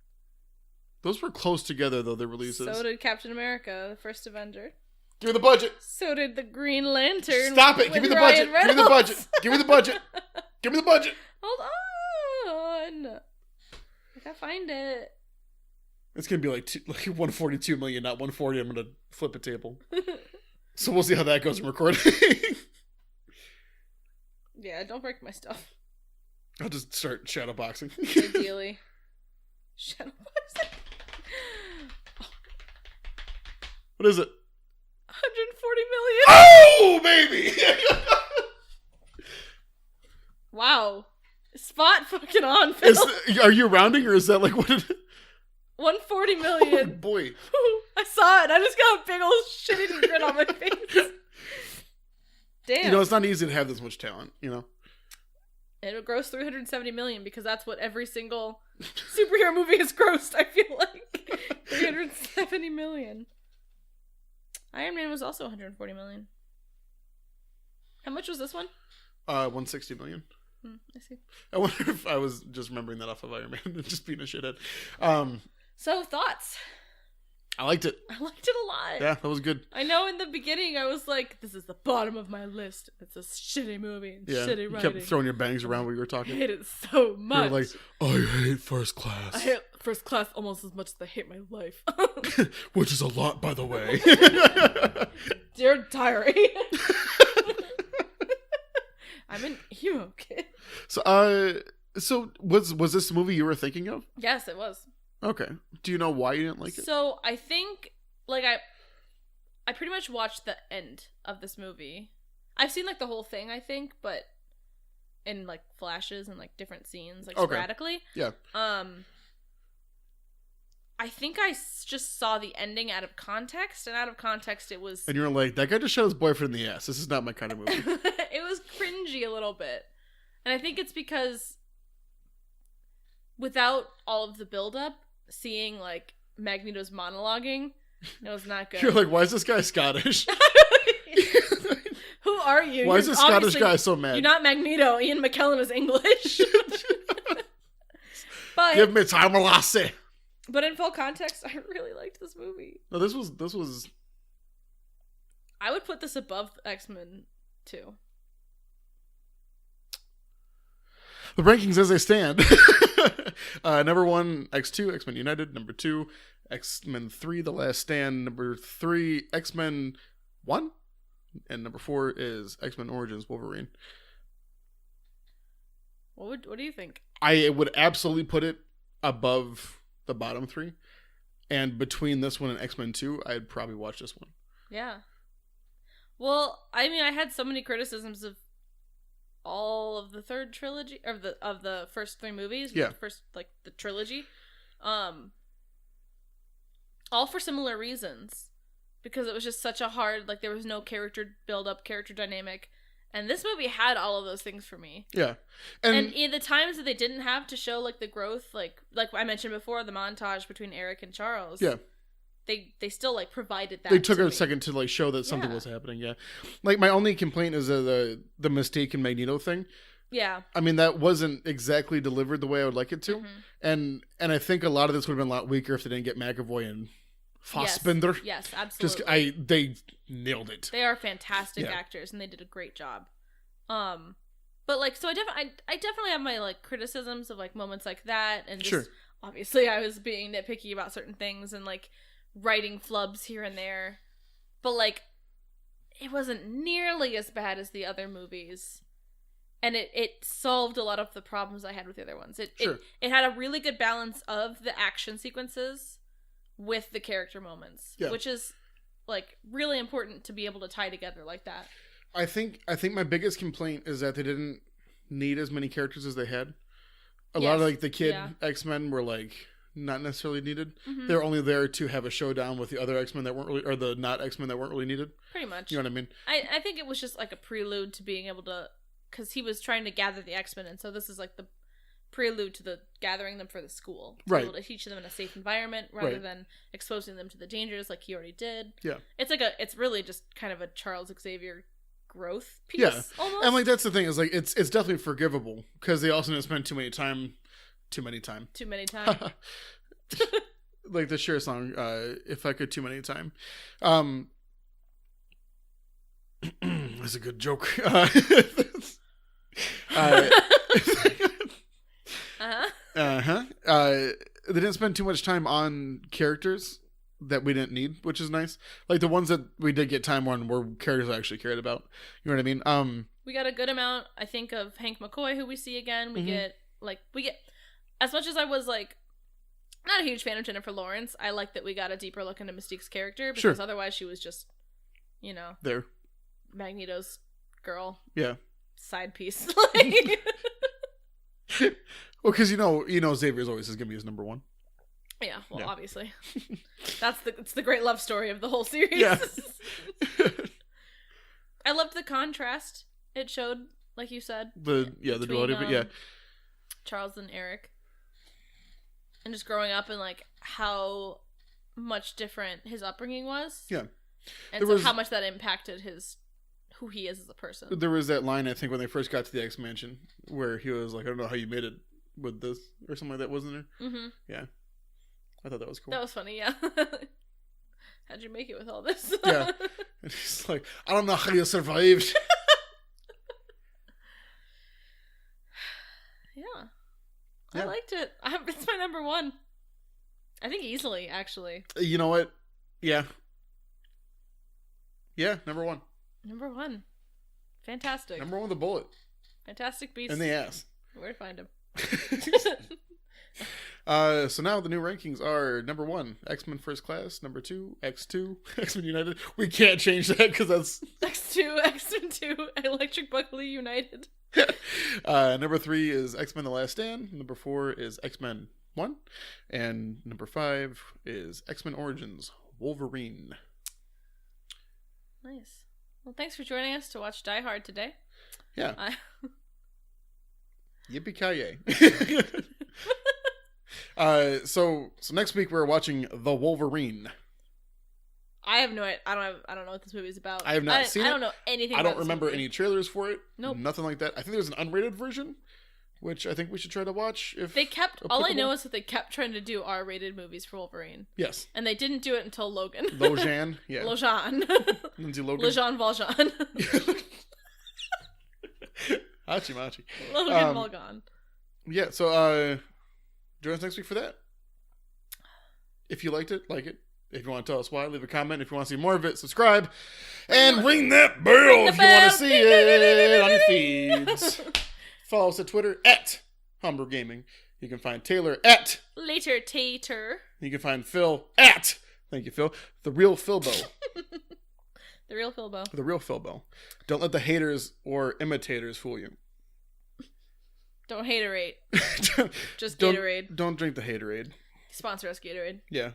Those were close together, though, the releases. So did Captain America: The First Avenger. Give me the budget. So did the Green Lantern. Stop it. Give me the budget. Give me the budget. Give me the budget. Give me the budget. Hold on. I gotta find it. It's going to be like 142 million, not 140. I'm going to flip a table. So we'll see how that goes in recording. Yeah, don't break my stuff. I'll just start shadowboxing. Ideally. Shadowboxing? What is it? 140 million. Oh, baby! Wow. Spot fucking on, Phil. Are you rounding, or is that like what it is? 140 million. Oh, boy. I saw it. I just got a big old shit-eating grin on my face. Damn. You know, it's not easy to have this much talent, you know? It'll gross 370 million because that's what every single superhero movie has grossed, I feel like. 370 million. Iron Man was also 140 million. How much was this one? 160 million. I see. I wonder if I was just remembering that off of Iron Man and just being a shithead. So, thoughts? I liked it. I liked it a lot. Yeah, that was good. I know in the beginning I was like, this is the bottom of my list. It's a shitty movie and shitty writing. You kept throwing your bangs around while you were talking. I hate it so much. You were like, I hate First Class. I hate First Class almost as much as I hate my life. Which is a lot, by the way. Dear diary. I'm an emo kid. So was this the movie you were thinking of? Yes, it was. Okay. Do you know why you didn't like it? So I think, like, I pretty much watched the end of this movie. I've seen like the whole thing, I think, but in like flashes and like different scenes, like sporadically. Yeah. I think I just saw the ending out of context, and out of context it was... And you were like, that guy just shot his boyfriend in the ass. This is not my kind of movie. It was cringy a little bit. And I think it's because without all of the build-up, seeing, like, Magneto's monologuing, it was not good. You're like, why is this guy Scottish? Who are you? Why is this Scottish guy so mad? You're not Magneto. Ian McKellen is English. But give me time, lassie. But in full context, I really liked this movie. No, this was. I would put this above X-Men 2. the rankings as they stand. Number 1, X2, X-Men United. Number 2, X-Men 3, The Last Stand. Number 3, X-Men 1. And number 4 is X-Men Origins Wolverine. What do you think? I would absolutely put it above the bottom 3. And between this one and X-Men 2, I'd probably watch this one. Yeah. Well, I mean, I had so many criticisms of all of the third trilogy, or of the first 3 movies. Yeah. The first, like, the trilogy. All for similar reasons. Because it was just such a hard, like, there was no character build-up, character dynamic. And this movie had all of those things for me. Yeah. And in the times that they didn't have to show, like, the growth, like I mentioned before, the montage between Eric and Charles. Yeah. They still, like, provided that. They took a a second to, like, show that something was happening, yeah. Like, my only complaint is the mistake in Magneto thing. Yeah. I mean, that wasn't exactly delivered the way I would like it to. And I think a lot of this would have been a lot weaker if they didn't get McAvoy and Fassbender. Yes, absolutely. They nailed it. They are fantastic actors, and they did a great job. But, like, so I definitely have my, like, criticisms of, like, moments like that, and just, obviously I was being nitpicky about certain things, and, like, writing flubs here and there. But, like, it wasn't nearly as bad as the other movies. And it solved a lot of the problems I had with the other ones. It had a really good balance of the action sequences with the character moments, which is, like, really important to be able to tie together like that. I think my biggest complaint is that they didn't need as many characters as they had. A lot of, like, the kid X-Men were, like, not necessarily needed. They're only there to have a showdown with the other X-Men that weren't really, or the not X-Men that weren't really needed. Pretty much. You know what I mean? I think it was just, like, a prelude to being able to, because he was trying to gather the X-Men, and so this is, like, the prelude to the gathering them for the school. To be able to teach them in a safe environment rather than exposing them to the dangers like he already did. Yeah. It's really just kind of a Charles Xavier growth piece almost. And, like, that's the thing, is, like, it's definitely forgivable because they also didn't spend too many time. Like the Cher song, If I Could Too Many Time. That's a good joke. They didn't spend too much time on characters that we didn't need, which is nice. Like, the ones that we did get time on were characters I actually cared about. You know what I mean? We got a good amount, I think, of Hank McCoy, who we see again. We get as much as I was, like, not a huge fan of Jennifer Lawrence, I like that we got a deeper look into Mystique's character, because otherwise she was just, you know, there, Magneto's girl. Yeah. Side piece. Well, because you know Xavier's always going to be his number 1. Yeah, well, obviously. It's the great love story of the whole series. Yeah. I loved the contrast it showed, like you said. The duality of it, Charles and Eric. And just growing up and, like, how much different his upbringing was. Yeah. And how much that impacted who he is as a person. There was that line, I think, when they first got to the X Mansion, where he was like, I don't know how you made it with this, or something like that, wasn't there? Mm-hmm. Yeah. I thought that was cool. That was funny, yeah. How'd you make it with all this? Yeah. And he's like, I don't know how you survived. Yeah. I liked it. It's my number 1. I think easily, actually. You know what? Yeah. Yeah, number 1. Number 1. Fantastic. Number 1 with a bullet. Fantastic beast. In the ass. Where to find him? So now the new rankings are number 1, X-Men First Class. Number 2, X2, X-Men United. We can't change that because that's... X2, X-Men 2, Electric Boogaloo United. Number 3 is X-Men The Last Stand. Number 4 is X-Men 1. And number 5 is X-Men Origins Wolverine. Nice. Well, thanks for joining us to watch Die Hard today. Yeah. Yippee-ki-yay. So next week we're watching The Wolverine. I have no idea. I don't know what this movie is about. I have not seen it. I don't know anything I about don't remember any trailers for it. Nope. Nothing like that. I think there's an unrated version, which I think we should try to watch if they kept applicable. All I know is that they kept trying to do R-rated movies for Wolverine. Yes. And they didn't do it until Logan. Lojan, yeah. Lojan. Lindsay Logan. Lojan Valjean. Hachi Machi. Logan Valjean. Yeah, so join us next week for that. If you liked it, like it. If you want to tell us why, leave a comment. If you want to see more of it, subscribe. And ring that bell if you want to see it on your feeds. Follow us at Twitter at Home Brew Gaming. You can find Taylor at Later Tater. You can find Phil at, thank you, Phil, The Real Philbo. The Real Philbo. The Real Philbo. Don't let the haters or imitators fool you. Don't haterade. Just don't, Gatorade. Don't drink the haterade. Sponsor us, Gatorade. Yeah.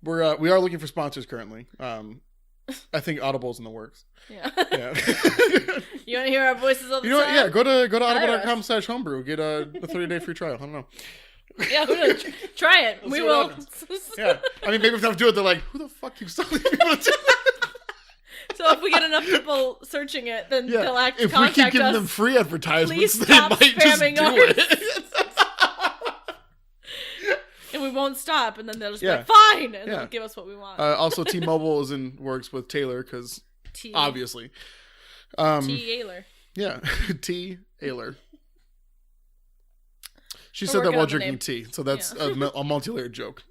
We are looking for sponsors currently. I think Audible's in the works. Yeah. Yeah. You want to hear our voices all the You know what? time? Yeah, go to audible.com/homebrew. Get a 30-day free trial. I don't know. Yeah, who knows? Try it. Let's We see what will. happens. Yeah. I mean, maybe if they do it, they're like, who the fuck keeps telling people to do that? So if we get enough people searching it, then they'll If we keep contact giving us. them free advertisements, Please they stop might just do spamming ours. it. And we won't stop, and then they'll just be Yeah. like, fine! And Yeah. they'll give us what we want. Also, T-Mobile is in works with Taylor, because obviously. T. Ayler. Yeah, T. Ayler. She We're said that working while on the drinking name. tea, so that's a multi-layered joke.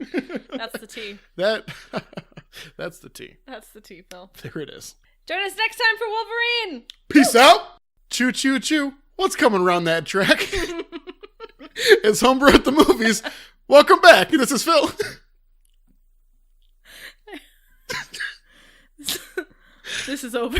That's the T. That's the T. That's the T, Phil. There it is. Join us next time for Wolverine! Peace out. Choo choo choo. What's coming around that track? It's Homebrew at the Movies. Welcome back. This is Phil. This is over.